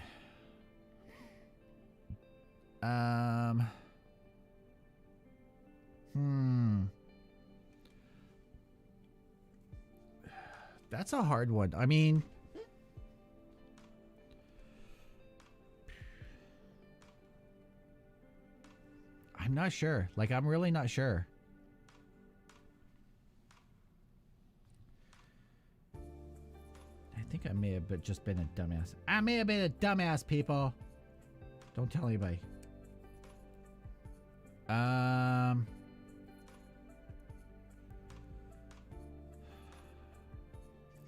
That's a hard one. I mean, I'm not sure. Like, I'm really not sure. I think I may have just been a dumbass. I may have been a dumbass, people. Don't tell anybody.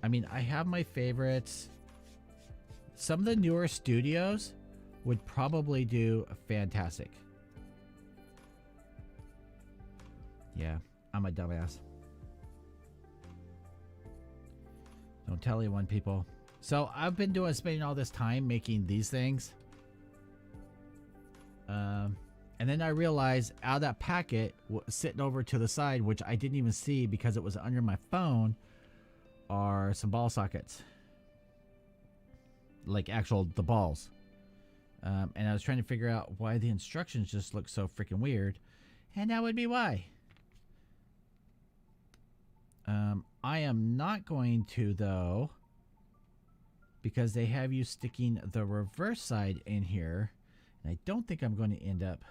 I mean, I have my favorites. Some of the newer studios would probably do fantastic. Yeah, I'm a dumbass. Don't tell anyone, people. So I've been spending all this time making these things. And then I realized out of that packet sitting over to the side, which I didn't even see because it was under my phone, are some ball sockets. Like the balls. And I was trying to figure out why the instructions just look so freaking weird. And that would be why. I am not going to, though, because they have you sticking the reverse side in here. And I don't think I'm going to end up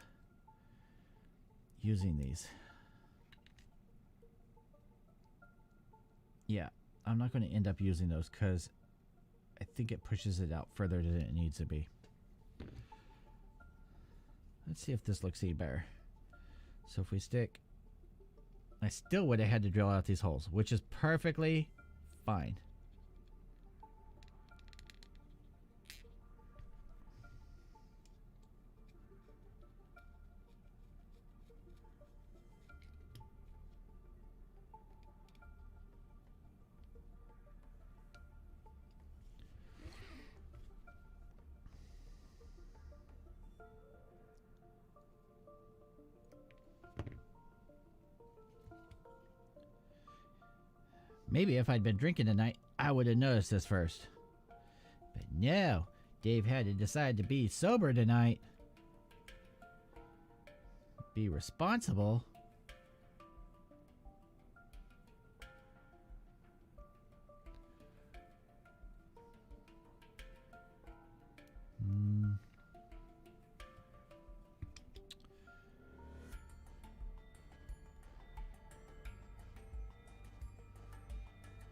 using these. Yeah, I'm not going to end up using those because I think it pushes it out further than it needs to be. Let's see if this looks any better. So if we stick, I still would have had to drill out these holes, which is perfectly fine. Maybe if I'd been drinking tonight, I would have noticed this first. But no, Dave had to decide to be sober tonight. Be responsible.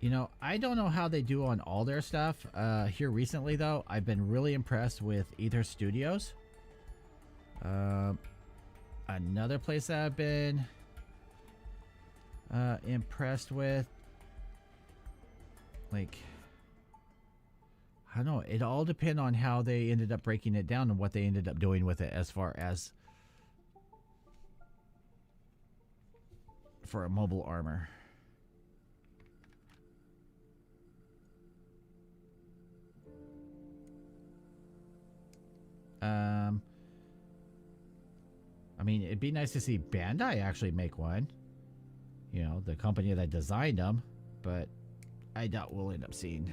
You know, I don't know how they do on all their stuff. Here recently, though, I've been really impressed with Ether Studios. Another place that I've been impressed with, like, I don't know. It all depends on how they ended up breaking it down and what they ended up doing with it as far as for a mobile armor. I mean, it'd be nice to see Bandai actually make one. You know, the company that designed them. But I doubt we'll end up seeing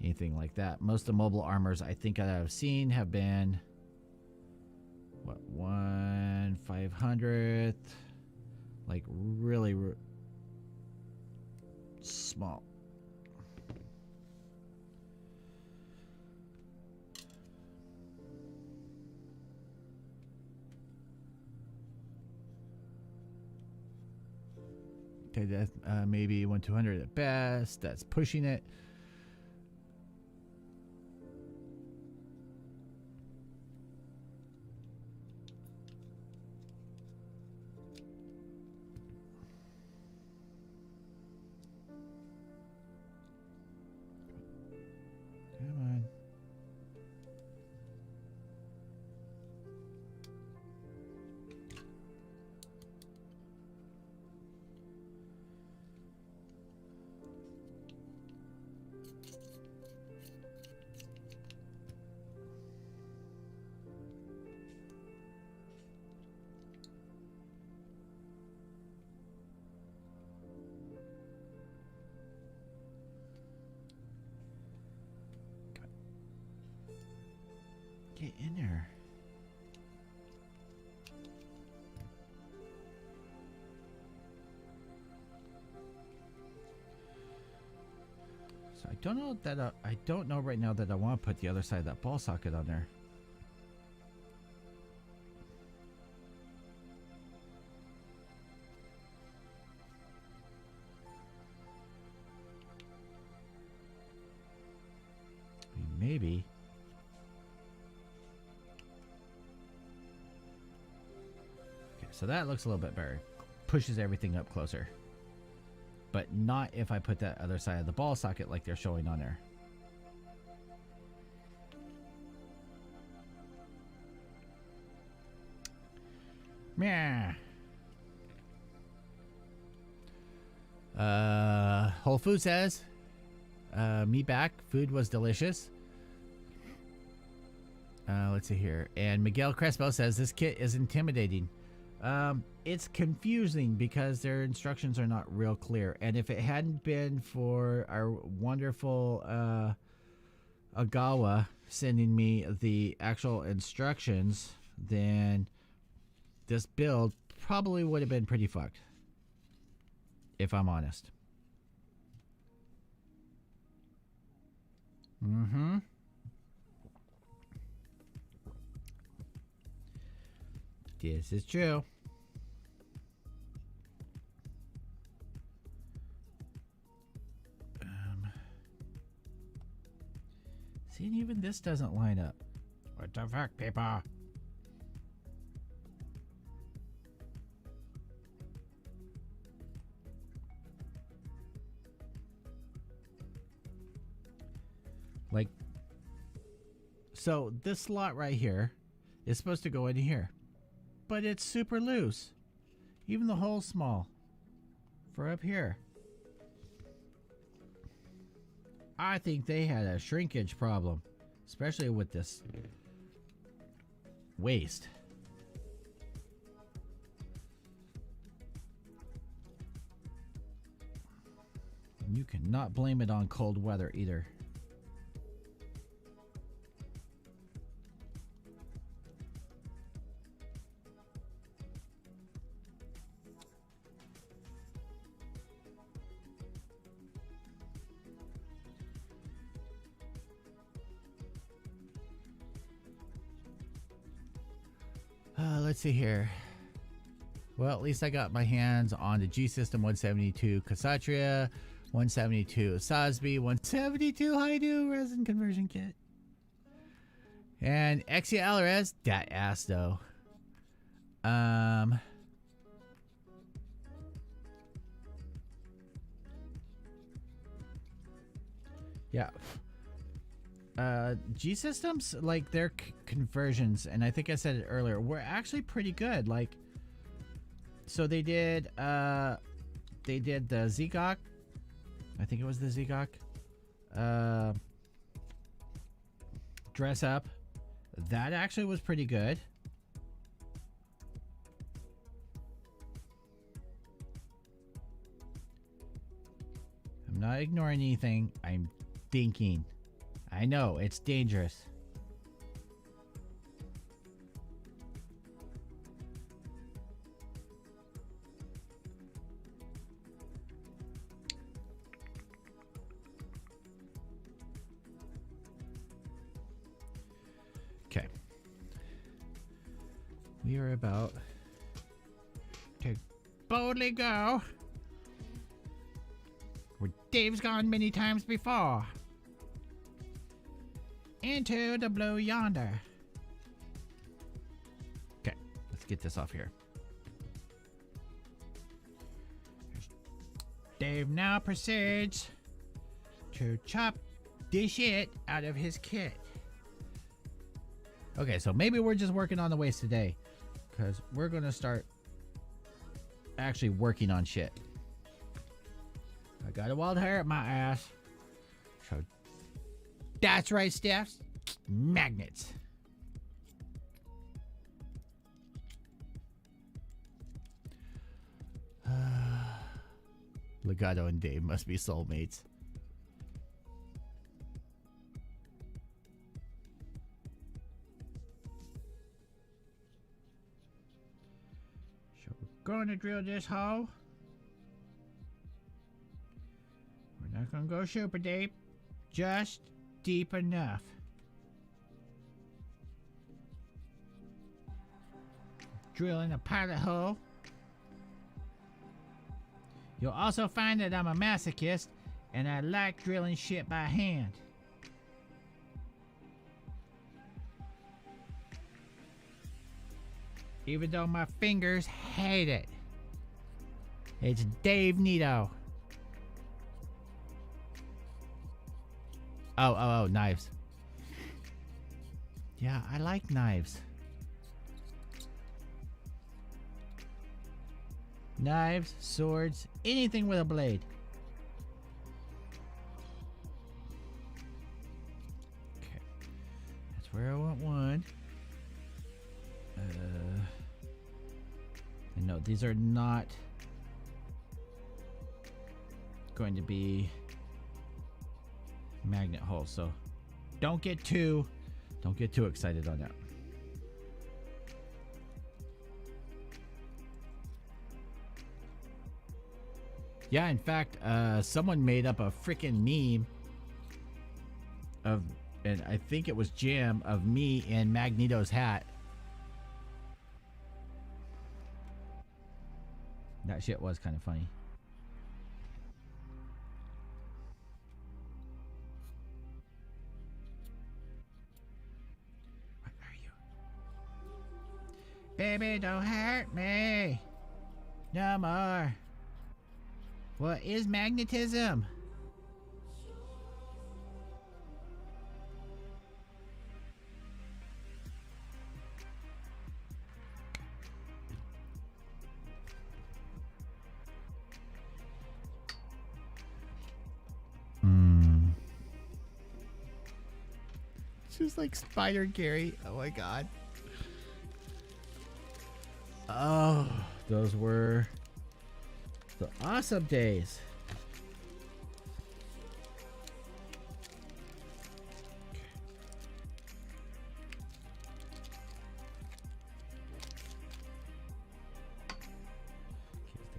anything like that. Most of the mobile armors I think I've seen have been, what, 1/500th? Like, really small. Okay, that's maybe 1/200 at best. That's pushing it. Come on. Get in there. So I don't know that I don't know right now that I want to put the other side of that ball socket on there. I mean, maybe. So that looks a little bit better. Pushes everything up closer. But not if I put that other side of the ball socket like they're showing on there. Meh. Whole Food says, me back. Food was delicious. Let's see here. And Miguel Crespo says, this kit is intimidating. It's confusing because their instructions are not real clear. And if it hadn't been for our wonderful Agawa sending me the actual instructions, then this build probably would have been pretty fucked. If I'm honest. Mm-hmm. This is true. See, even this doesn't line up. What the fuck, people? Like, so this slot right here is supposed to go in here, but it's super loose. Even the hole's small for up here. I think they had a shrinkage problem, especially with this waste. You cannot blame it on cold weather either. Let's see here. Well, at least I got my hands on the G System 172 Kshatriya, 172 Sasbi, 172 Haidu resin conversion kit. And Exia Alvarez, that ass though. Yeah. G systems, like their conversions, and I think I said it earlier, were actually pretty good. Like, so they did the Zgok. I think it was the Zgok. Dress up. That actually was pretty good. I'm not ignoring anything. I'm thinking. I know, it's dangerous. Okay. We are about to boldly go where Dave's gone many times before. Into the blue yonder. Okay, let's get this off here. Dave now proceeds to chop the shit out of his kit. Okay, so maybe we're just working on the waist today, because we're gonna start actually working on shit. I got a wild hair at my ass. So that's right, Stephs. Magnets. Legato and Dave must be soulmates. So we're going to drill this hole. We're not going to go super deep. Just deep enough. Drilling a pilot hole. You'll also find that I'm a masochist and I like drilling shit by hand. Even though my fingers hate it. It's Dave Nito. Oh, knives. Yeah, I like knives. Knives, swords, anything with a blade. Okay. That's where I want one. And no, these are not going to be magnet holes, so don't get too excited on that. Yeah, in fact, someone made up a freaking meme of, and I think it was Jam, of me in Magneto's hat. That shit was kind of funny. What are you? Baby, don't hurt me. No more. What is magnetism? It's just like Spider Gary. Oh my god. Oh, those were the awesome days. Okay,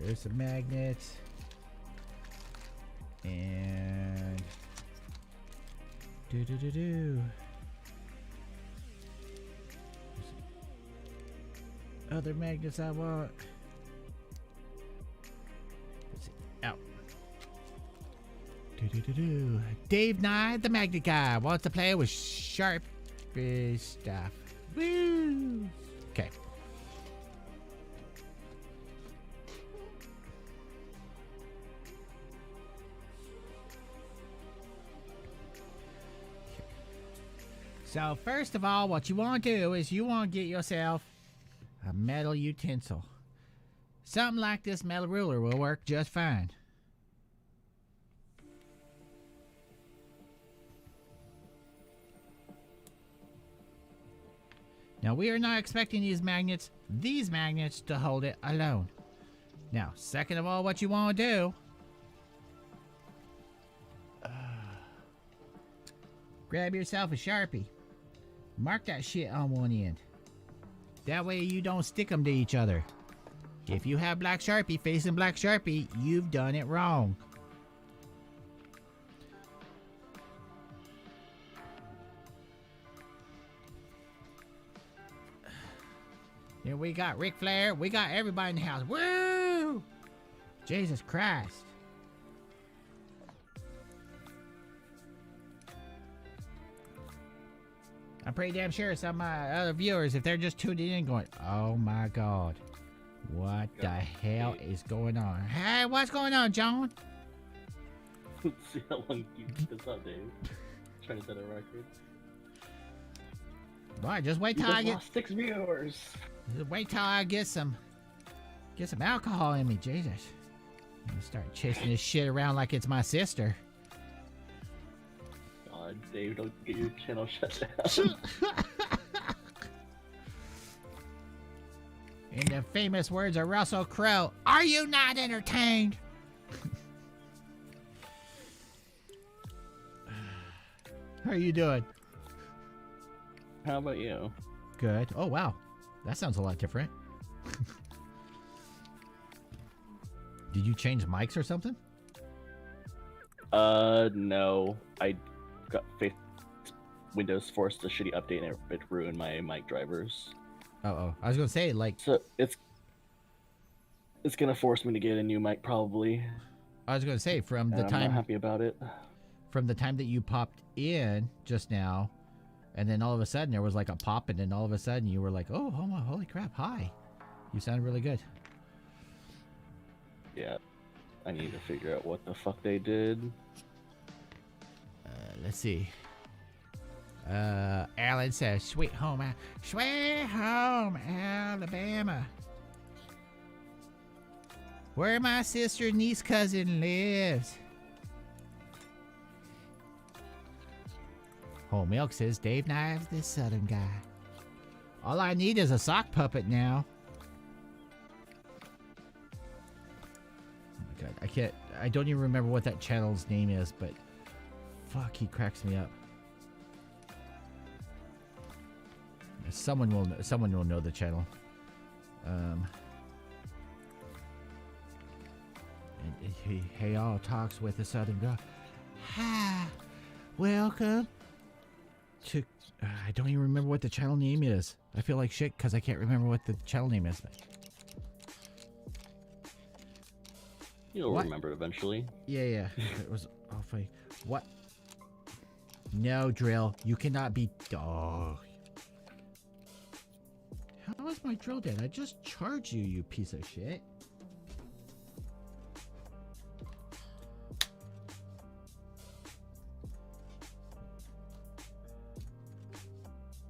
there's some magnets. And other magnets I want. Out. Dave Nye, the magnet guy, wants to play with sharp stuff. Woo! Okay. So first of all, what you want to do is you want to get yourself a metal utensil. Something like this metal ruler will work just fine. Now we are not expecting these magnets to hold it alone. Now, second of all, what you want to do, grab yourself a Sharpie. Mark that shit on one end. That way you don't stick them to each other. If you have black Sharpie facing black Sharpie, you've done it wrong. Here we got Ric Flair. We got everybody in the house. Woo! Jesus Christ. I'm pretty damn sure some of my other viewers, if they're just tuning in going, oh my God, what the hell is going on? Hey, what's going on, John? Let's see how long you keep this up, Dave. Trying to set a record. Boy, just wait till I get lost 6 viewers. Just wait till I get some alcohol in me, Jesus. I'm gonna start chasing this shit around like it's my sister. God, Dave, don't get your channel shut down. In the famous words of Russell Crowe, are you not entertained? How are you doing? How about you? Good. Oh, wow. That sounds a lot different. Did you change mics or something? No. I got Windows forced a shitty update and it ruined my mic drivers. Oh. I was gonna say, like... So, it's gonna force me to get a new mic, probably. I was gonna say, from the I'm time... not happy about it. From the time that you popped in just now, and then all of a sudden there was like a pop, and then all of a sudden you were like, oh, holy crap, hi. You sound really good. Yeah. I need to figure out what the fuck they did. Let's see. Alan says, Sweet home Alabama, where my sister, niece, cousin lives. Whole Milk says, Dave Knives, this Southern guy. All I need is a sock puppet now. Oh my God, I don't even remember what that channel's name is, but fuck, he cracks me up. Someone will know the channel. And he all talks with a Southern girl. Hi, welcome to. I don't even remember what the channel name is. I feel like shit because I can't remember what the channel name is. But You'll remember eventually. Yeah. It was awfully. What? No, Drill. You cannot be. Oh. How is my drill dead? I just charged you, you piece of shit.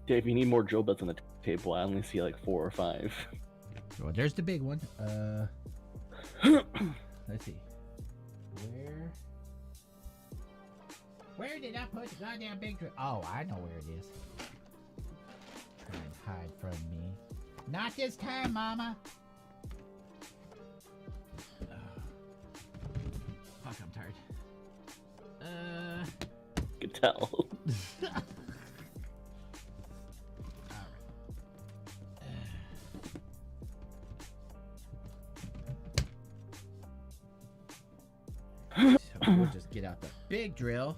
Dave, you need more drill bits on the table. I only see like 4 or 5. Well, there's the big one. Let's see. Where did I put the goddamn big drill? Oh, I know where it is. Try and hide from me. Not this time, Mama. Fuck, I'm tired. Could tell. So we'll just get out the big drill.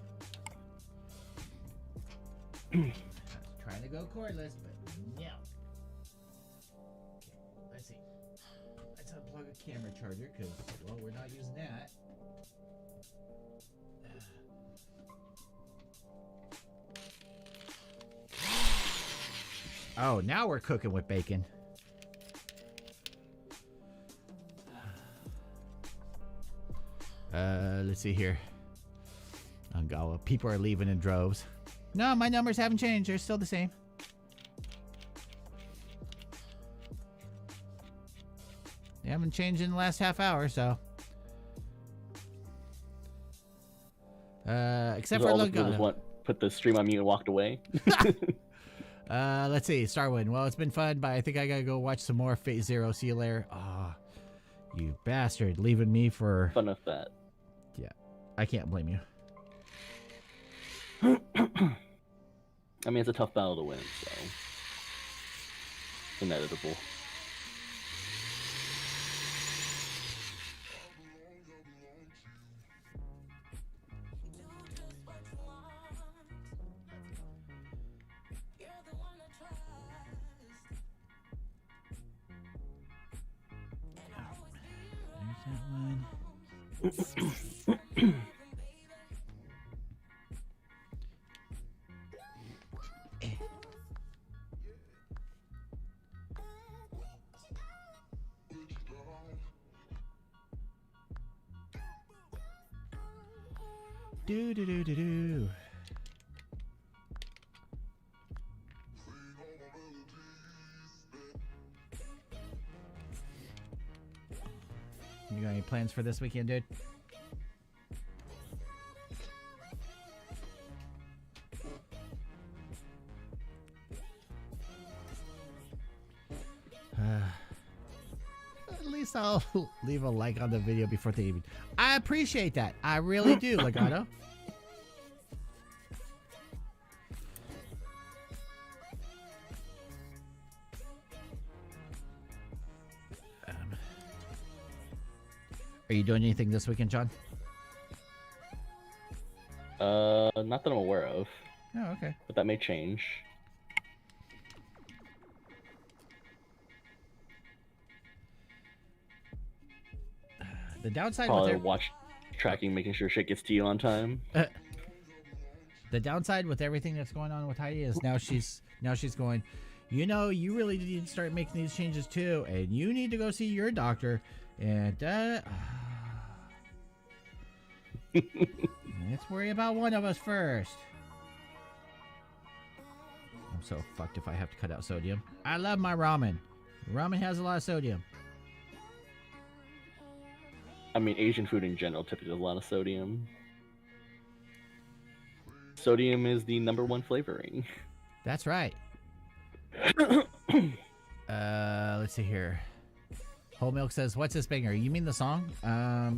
Trying to go cordless, but no. Okay, let's see. Let's unplug a camera charger because, well, we're not using that. Oh, now we're cooking with bacon. Let's see here. People are leaving in droves. No, my numbers haven't changed. They're still the same. They haven't changed in the last half hour, so. Except for all the people Logano. just put the stream on mute and walked away. Let's see. Starwind. Well, it's been fun, but I think I gotta go watch some more Fate Zero. See you later. Ah, you bastard. Leaving me for... Fun of that. Yeah. I can't blame you. I mean, it's a tough battle to win, so it's inevitable. There's that one. Do do do do do. You got any plans for this weekend, dude? At least I'll leave a like on the video before the evening. I appreciate that. I really do, Legato. Are you doing anything this weekend, John? Not that I'm aware of. Oh, okay. But that may change. The downside Probably with watch tracking, making sure shit gets to you on time. the downside with everything that's going on with Heidi is now she's going, you know, you really need to start making these changes too, and you need to go see your doctor, and let's worry about one of us first. I'm so fucked if I have to cut out sodium. I love my ramen. Ramen has a lot of sodium. I mean, Asian food in general typically has a lot of sodium. Sodium is the #1 flavoring. That's right. Let's see here. Whole Milk says, what's this banger? You mean the song?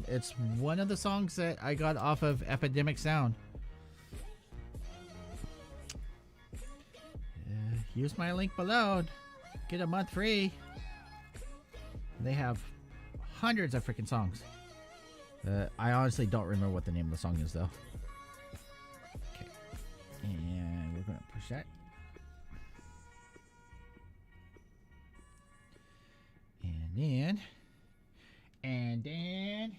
It's one of the songs that I got off of Epidemic Sound. Use my link below. Get a month free. They have hundreds of freaking songs. I honestly don't remember what the name of the song is, though. Okay. And we're going to push that. And then.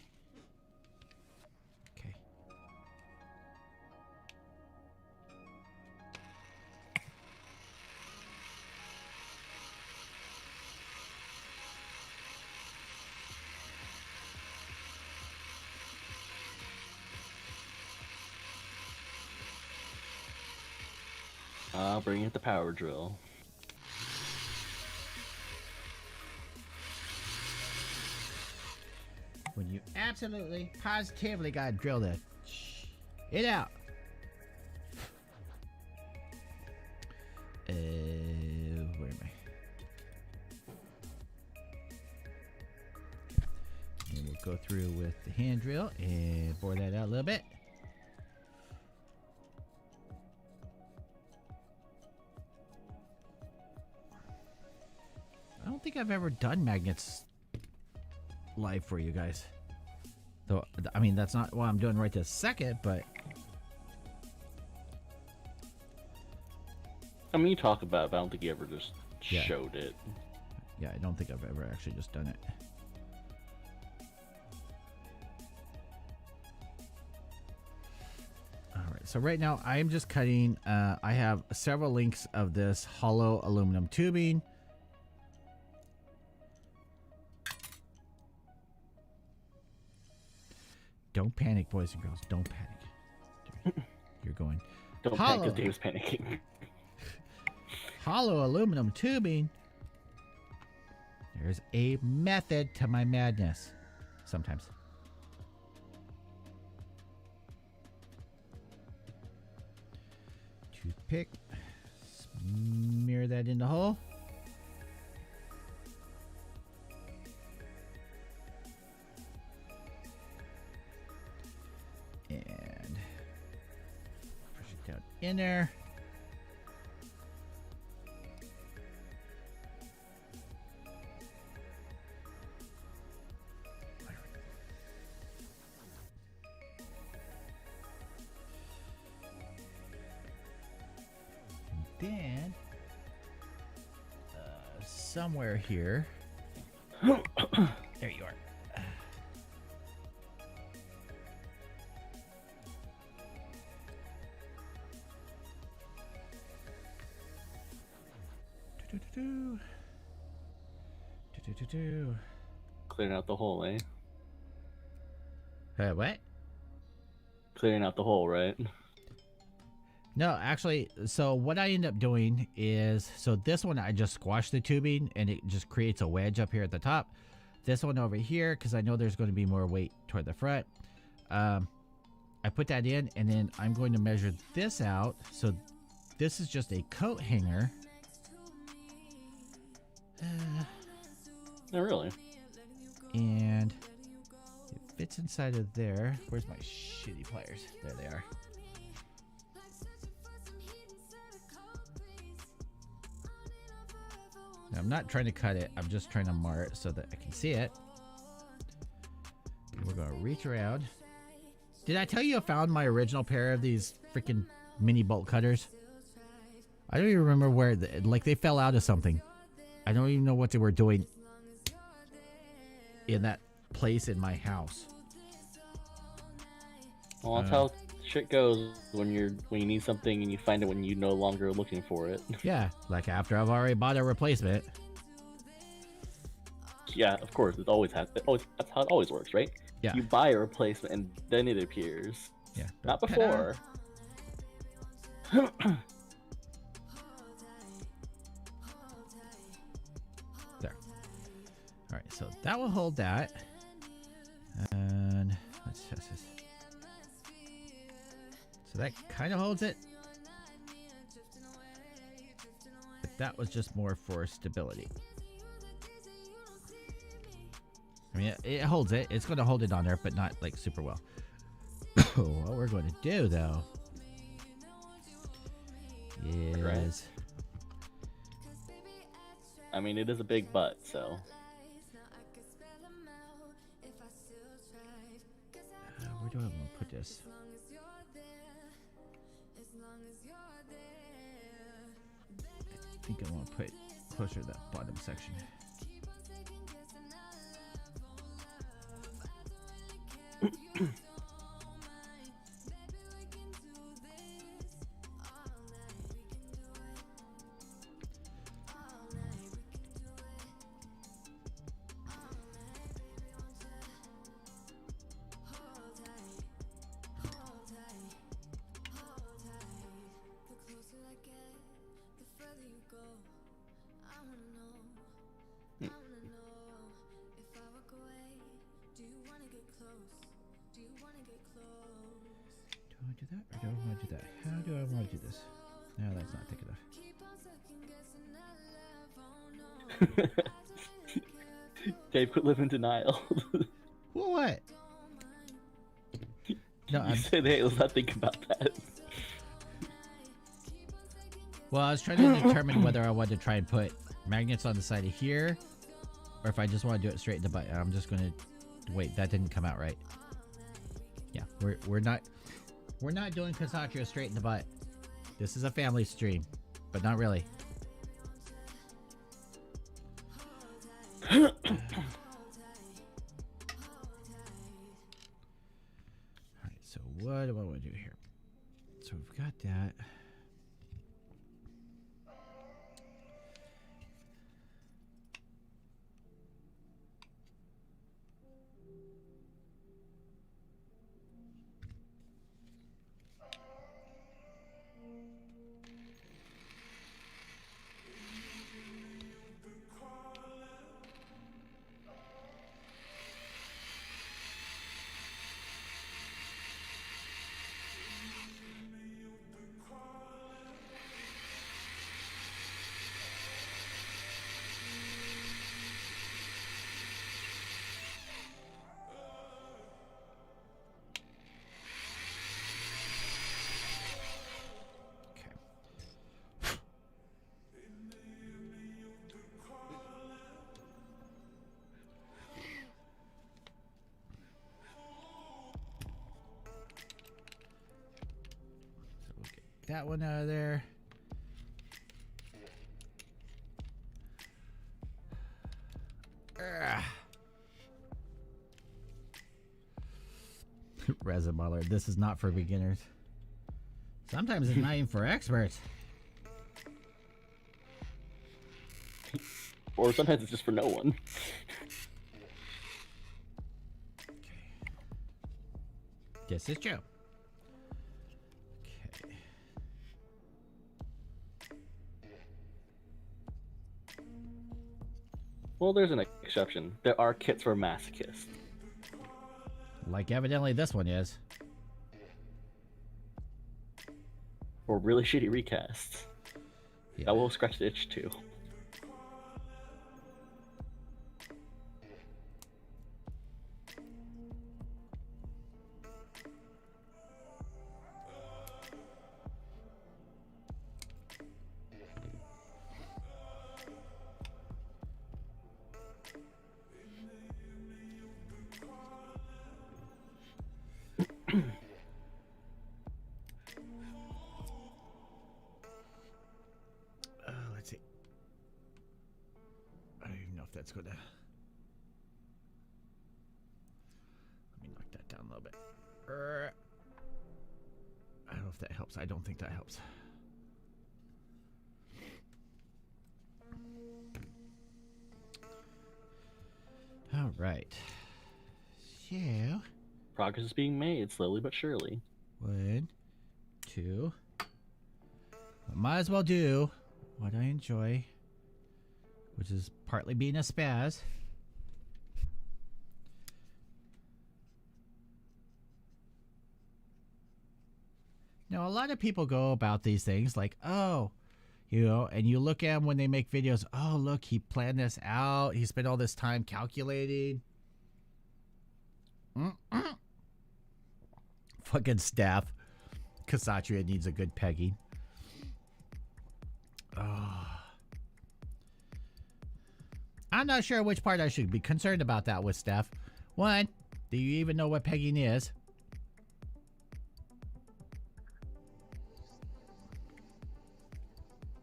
Okay. I'll bring it the power drill. When you absolutely, positively gotta drill it out. Where am I? And we'll go through with the hand drill and bore that out a little bit. I don't think I've ever done magnets live for you guys, though. I mean, that's not what I'm doing right this second, but I mean, you talk about it, but I don't think you ever just Yeah. showed it. yeah, I don't think I've ever actually just done it. All right, so right now I'm just cutting. I have several links of this hollow aluminum tubing. Don't panic, boys and girls. Don't panic. You're going. Don't panic Hollow. because Dave's panicking. Hollow aluminum tubing. There's a method to my madness. Sometimes. Toothpick. Smear that in the hole. And push it down in there. Then somewhere here there you are. Clearing out the hole, eh? What? Clearing out the hole, right? No, actually, so what I end up doing is, so this one I just squash the tubing and it just creates a wedge up here at the top. This one over here, because I know there's going to be more weight toward the front. I put that in, and then I'm going to measure this out. So this is just a coat hanger. No, really. And it fits inside of there. Where's my shitty pliers? There they are. Now, I'm not trying to cut it. I'm just trying to mar it so that I can see it. And we're going to reach around. Did I tell you I found my original pair of these freaking mini bolt cutters? I don't even remember where, like they fell out of something. I don't even know what they were doing in that place in my house. Well, that's how shit goes when you need something and you find it when you're no longer looking for it. Yeah, like after I've already bought a replacement. Yeah, of course. It always has. That's how it always works, right? Yeah. You buy a replacement and then it appears. Yeah. Not before. There. All right, so that will hold that. And let's test this. So that kind of holds it. But that was just more for stability. I mean, it holds it. It's going to hold it on there, but not like super well. What we're going to do, though, is... Right. I mean, it is a big butt, so... where do I want to put this? I think I want to put it closer to that bottom section. Do I do that or do I want to do that? How do I want to do this? No, that's not thick enough. Dave, quit living in denial. What? No, You said, hey, let's not think about that. well, I was trying to determine whether I wanted to try and put magnets on the side of here, or if I just want to do it straight in the butt. I'm just going to wait. That didn't come out right. Yeah, we're not doing Kshatriya straight in the butt. This is a family stream, but not really. Alright, so what do I want to do here? So we've got that. that one out of there. Resin Muller, this is not for beginners. Sometimes it's not even for experts. Or sometimes it's just for no one. This is true. Okay. Well, there's an exception. There are kits for masochists. Like evidently this one is. Or really shitty recasts. Yeah. That will scratch the itch too. Let's see. I don't even know if that's gonna. Let me knock that down a little bit. I don't know if that helps. I don't think that helps. All right. So, Progress is being made, slowly but surely. 1, 2. I might as well do what I enjoy, which is partly being a spaz. Now, a lot of people go about these things like, oh, you know, and you look at them when they make videos. Oh, look, he planned this out. He spent all this time calculating. Fucking staff. Kshatriya needs a good pegging. Oh. I'm not sure which part I should be concerned about that with, Steph. 1, do you even know what pegging is?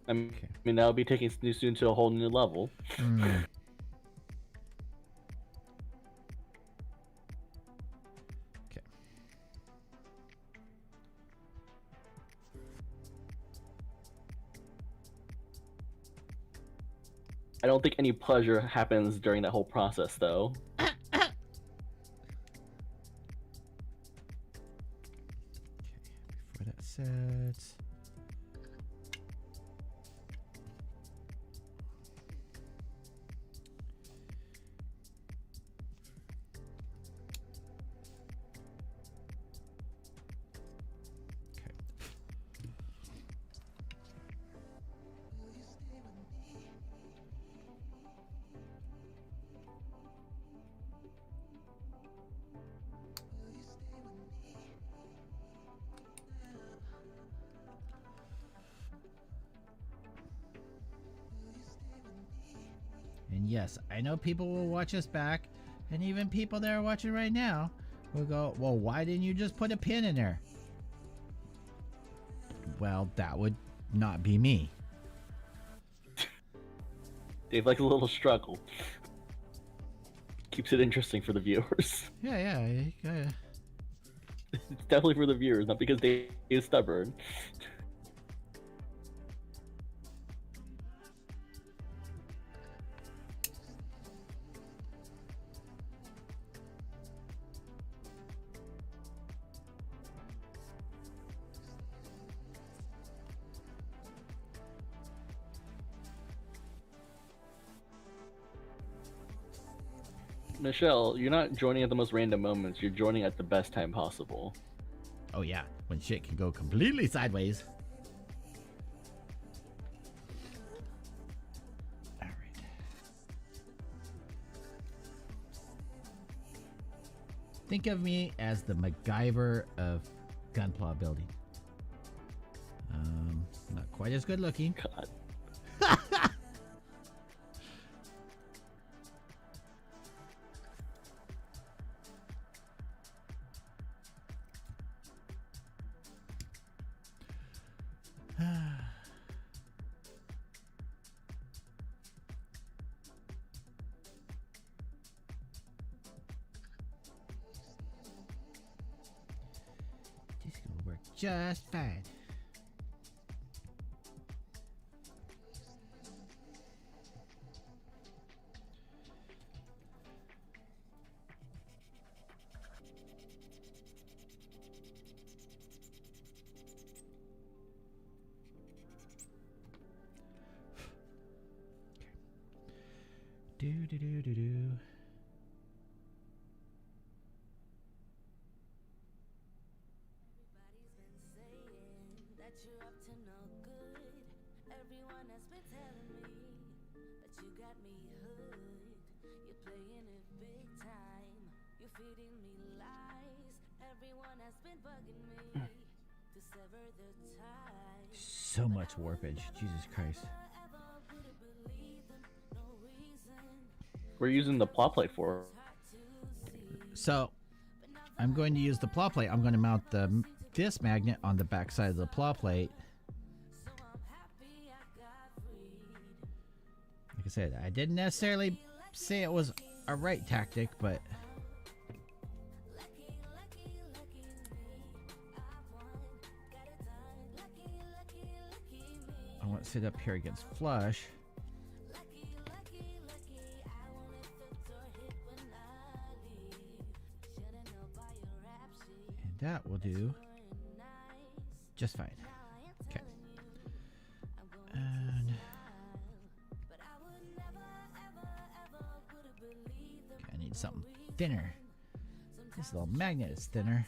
I mean, that'll be taking new students to a whole new level. Okay. I don't think any pleasure happens during that whole process, though. Before that sets. And yes, I know people will watch us back, and even people that are watching right now will go, well, why didn't you just put a pin in there? Well, that would not be me. Dave likes a little struggle. Keeps it interesting for the viewers. Yeah. It's definitely for the viewers, not because Dave is stubborn. Michelle, you're not joining at the most random moments, you're joining at the best time possible. Oh yeah, when shit can go completely sideways. All right. Think of me as the MacGyver of Gunpla building. Not quite as good looking. God. just fine. Do do do do do. So much warpage, Jesus Christ. We're using the plot plate for. So, I'm going to use the plot plate. I'm going to mount this magnet on the back side of the plot plate. Like I said, I didn't necessarily say it was a right tactic, but I want to sit up here against flush. And that will do just fine. Okay. And okay, I need something thinner. This little magnet is thinner.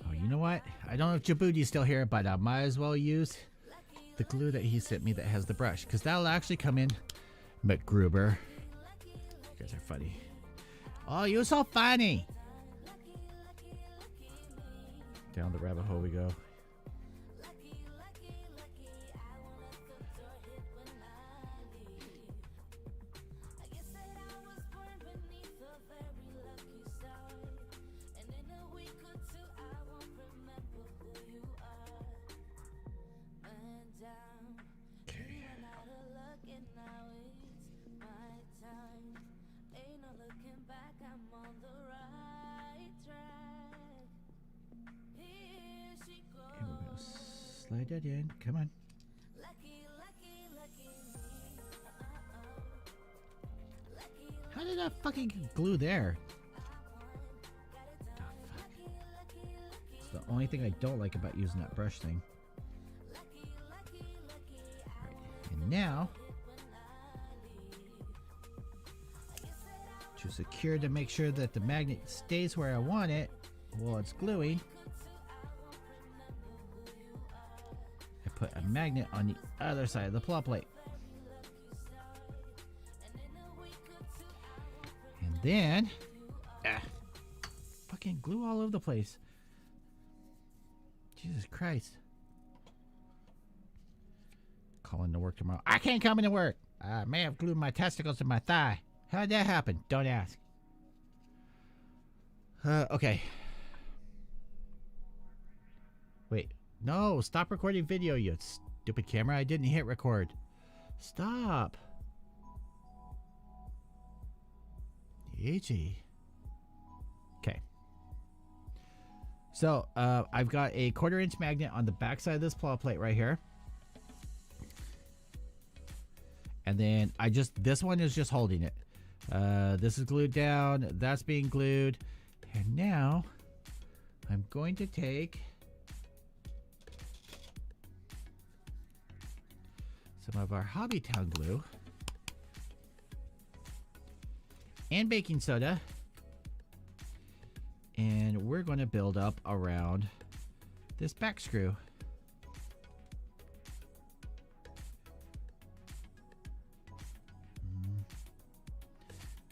Oh, you know what? I don't know if Djibouti's still here, but I might as well use the glue that he sent me that has the brush, because that'll actually come in. McGruber. You guys are funny. Oh, you're so funny. Down the rabbit hole we go. Slide that in. Come on. How did I fucking glue there? Oh, fuck. It's the only thing I don't like about using that brush thing. Right. And now, to secure to make sure that the magnet stays where I want it while it's gluing, put a magnet on the other side of the plot plate. And then, fucking glue all over the place. Jesus Christ. Calling to work tomorrow. I can't come into work. I may have glued my testicles to my thigh. How'd that happen? Don't ask. Okay. Wait. No, stop recording video, you stupid camera. I didn't hit record. Stop. Easy. Okay. So, I've got a 1/4 inch magnet on the back side of this plot plate right here. And then this one is just holding it. This is glued down. That's being glued. And now, I'm going to take some of our Hobbytown glue and baking soda, and we're going to build up around this back screw.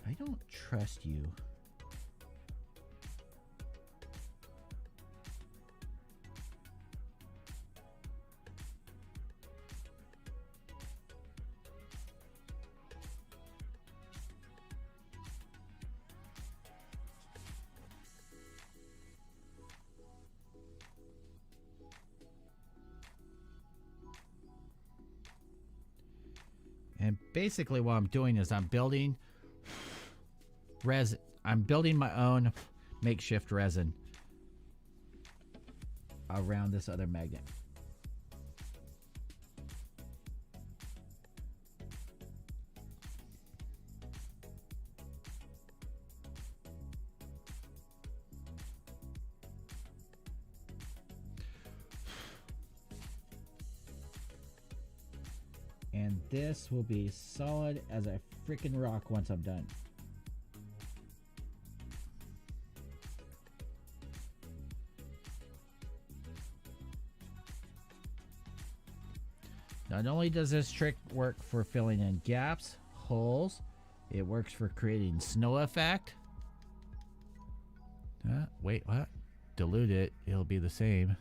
I don't trust you. And basically what I'm doing is I'm building resin. I'm building my own makeshift resin around this other magnet. And this will be solid as a freaking rock once I'm done. Not only does this trick work for filling in gaps, holes, it works for creating snow effect. Wait, what? Dilute it, it'll be the same.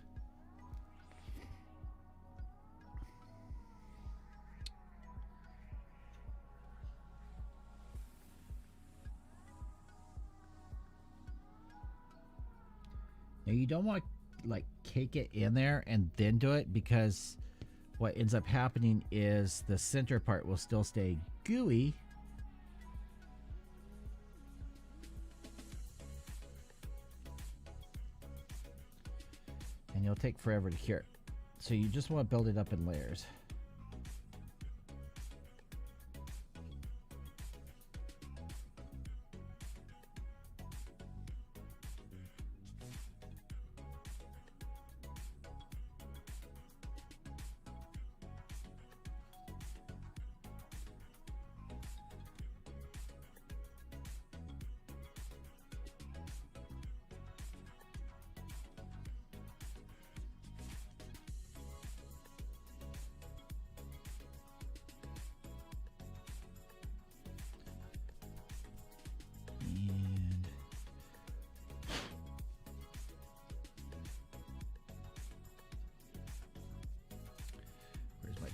Now you don't want to like cake it in there and then do it, because what ends up happening is the center part will still stay gooey. And it'll take forever to cure. So you just want to build it up in layers.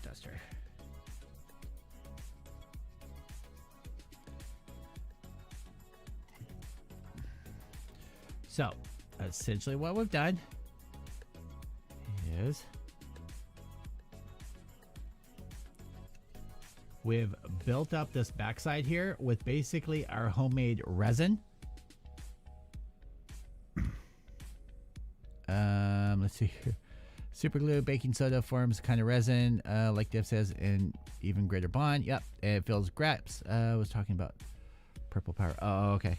Duster. So, essentially what we've done is we've built up this backside here with basically our homemade resin. Let's see here. Super glue, baking soda forms kind of resin, like Div says, and even greater bond. Yep, it fills grapes. I was talking about purple power. Oh, okay.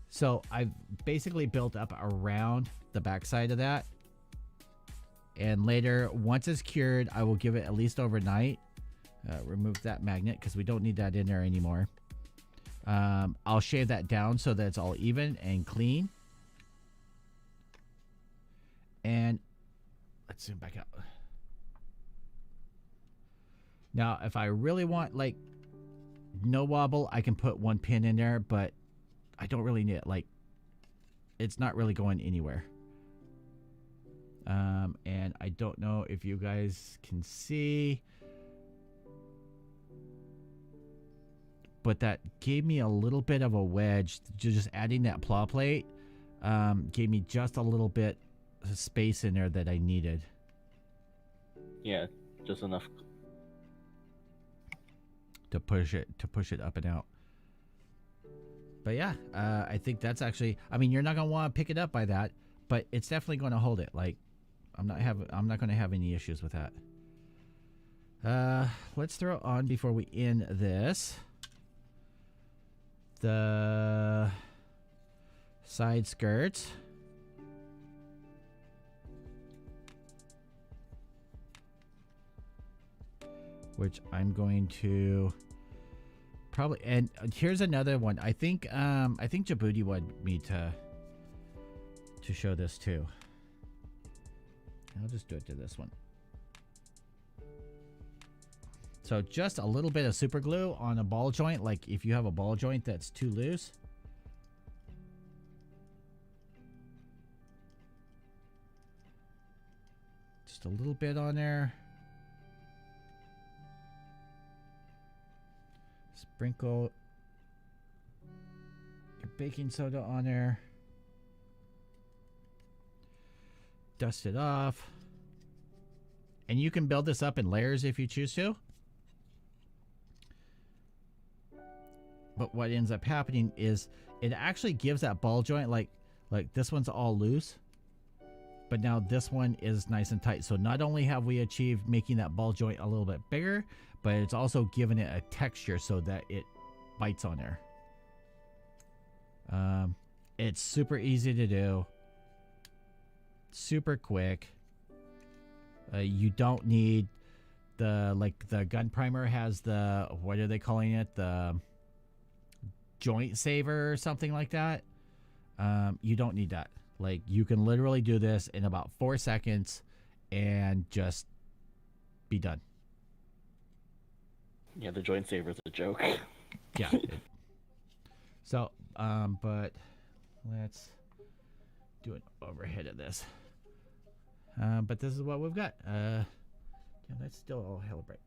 So I've basically built up around the backside of that. And later, once it's cured, I will give it at least overnight. Remove that magnet because we don't need that in there anymore. I'll shave that down so that it's all even and clean. And let's zoom back out. Now, if I really want like no wobble, I can put one pin in there, but I don't really need it. Like, it's not really going anywhere. And I don't know if you guys can see, but that gave me a little bit of a wedge. Just adding that plow plate gave me just a little bit space in there that I needed. Yeah, just enough to push it up and out. But yeah, I think that's actually, I mean, you're not gonna want to pick it up by that, but it's definitely going to hold it. Like, I'm not going to have any issues with that. Let's throw on before we end this the side skirts. Which I'm going to probably, and here's another one. I think Djibouti wanted me to show this too. I'll just do it to this one. So just a little bit of super glue on a ball joint, like if you have a ball joint that's too loose. Just a little bit on there. Sprinkle your baking soda on there. Dust it off. And you can build this up in layers if you choose to. But what ends up happening is it actually gives that ball joint, like this one's all loose, but now this one is nice and tight. So not only have we achieved making that ball joint a little bit bigger, but it's also given it a texture so that it bites on there. It's super easy to do, super quick. You don't need the gun primer has the, what are they calling it, the joint saver or something like that. You don't need that. Like, you can literally do this in about 4 seconds and just be done. Yeah, the joint saver is a joke. Yeah. So, but let's do an overhead of this. But this is what we've got. Yeah, that's still all hella bright.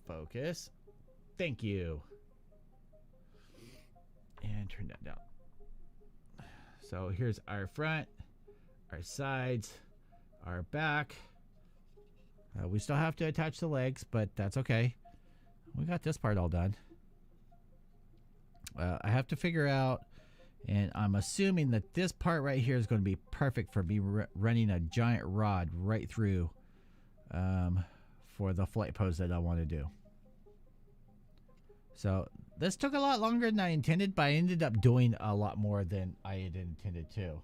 Focus. Thank you. And turn that down. So here's our front, our sides, our back. We still have to attach the legs, but that's okay. We got this part all done. I have to figure out, and I'm assuming that this part right here is going to be perfect for me running a giant rod right through for the flight pose that I want to do. So this took a lot longer than I intended, but I ended up doing a lot more than I had intended to.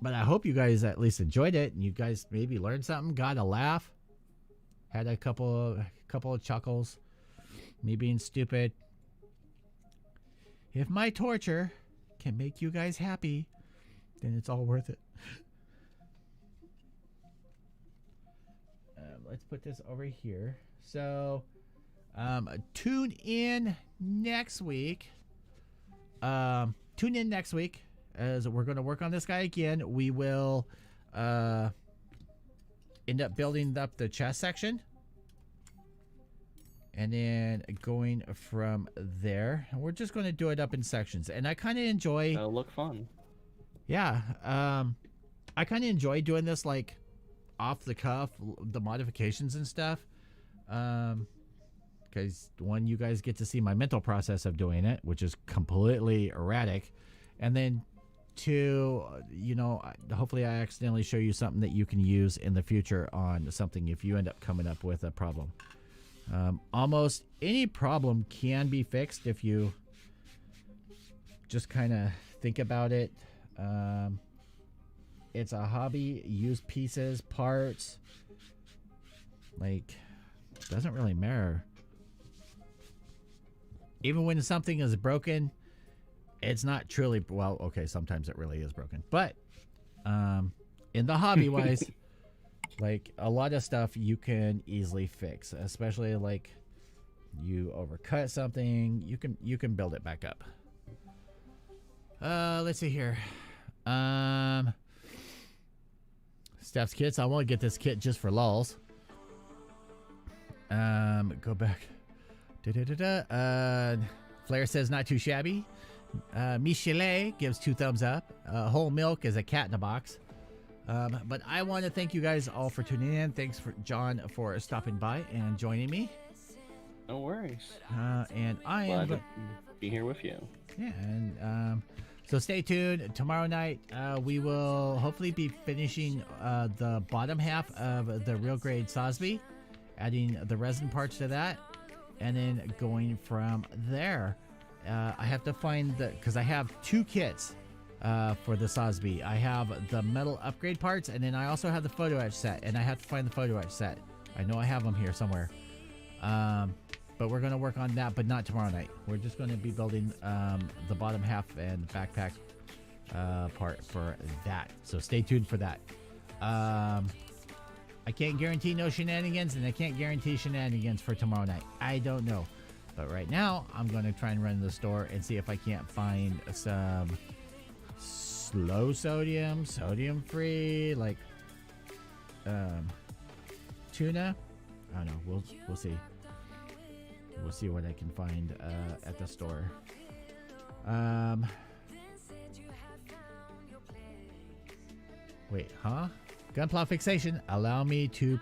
But I hope you guys at least enjoyed it, and you guys maybe learned something, got a laugh, had a couple of chuckles, me being stupid. If my torture can make you guys happy, then it's all worth it. Let's put this over here. So, tune in next week. Tune in next week as we're going to work on this guy again. We will end up building up the chest section, and then going from there. And we're just going to do it up in sections. And I kind of enjoy... That'll look fun. Yeah. I kind of enjoy doing this, like, off the cuff, the modifications and stuff. Because, one, you guys get to see my mental process of doing it, which is completely erratic. And then, two, you know, hopefully I accidentally show you something that you can use in the future on something if you end up coming up with a problem. Almost any problem can be fixed if you just kind of think about it. It's a hobby. Use pieces, parts. Like, doesn't really matter. Even when something is broken, it's not truly, well, okay, sometimes it really is broken. But in the hobby wise, like, a lot of stuff you can easily fix, especially like you overcut something, you can build it back up. Let's see here. Steph's kits. I want to get this kit just for lulz. Go back. Flair says not too shabby. Michelet gives 2 thumbs up. Whole milk is a cat in a box. But I want to thank you guys all for tuning in. Thanks for John for stopping by and joining me. No worries. And I Glad am to be here with you. Yeah, and so stay tuned. Tomorrow night we will hopefully be finishing the bottom half of the real grade Sosby, adding the resin parts to that, and then going from there. I have to find because I have 2 kits for the Sosby. I have the metal upgrade parts, and then I also have the photo etch set, and I have to find the photo etch set. I know I have them here somewhere. But we're going to work on that, but not tomorrow night. We're just going to be building the bottom half and backpack part for that. So stay tuned for that. I can't guarantee no shenanigans, and I can't guarantee shenanigans for tomorrow night. I don't know. But right now, I'm going to try and run to the store and see if I can't find some low sodium, sodium free, like tuna. I don't know. We'll see. We'll see what I can find at the store. Wait, huh? Gunpla fixation. Allow me to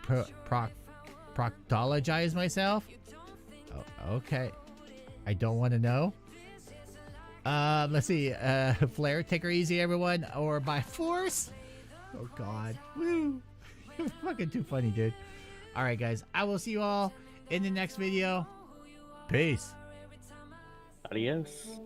proctologize myself? Oh, okay. I don't want to know. Let's see. Flare, take her easy, everyone, or by force. Oh God. Woo. You're fucking too funny, dude. All right, guys. I will see you all in the next video. Peace. Adios.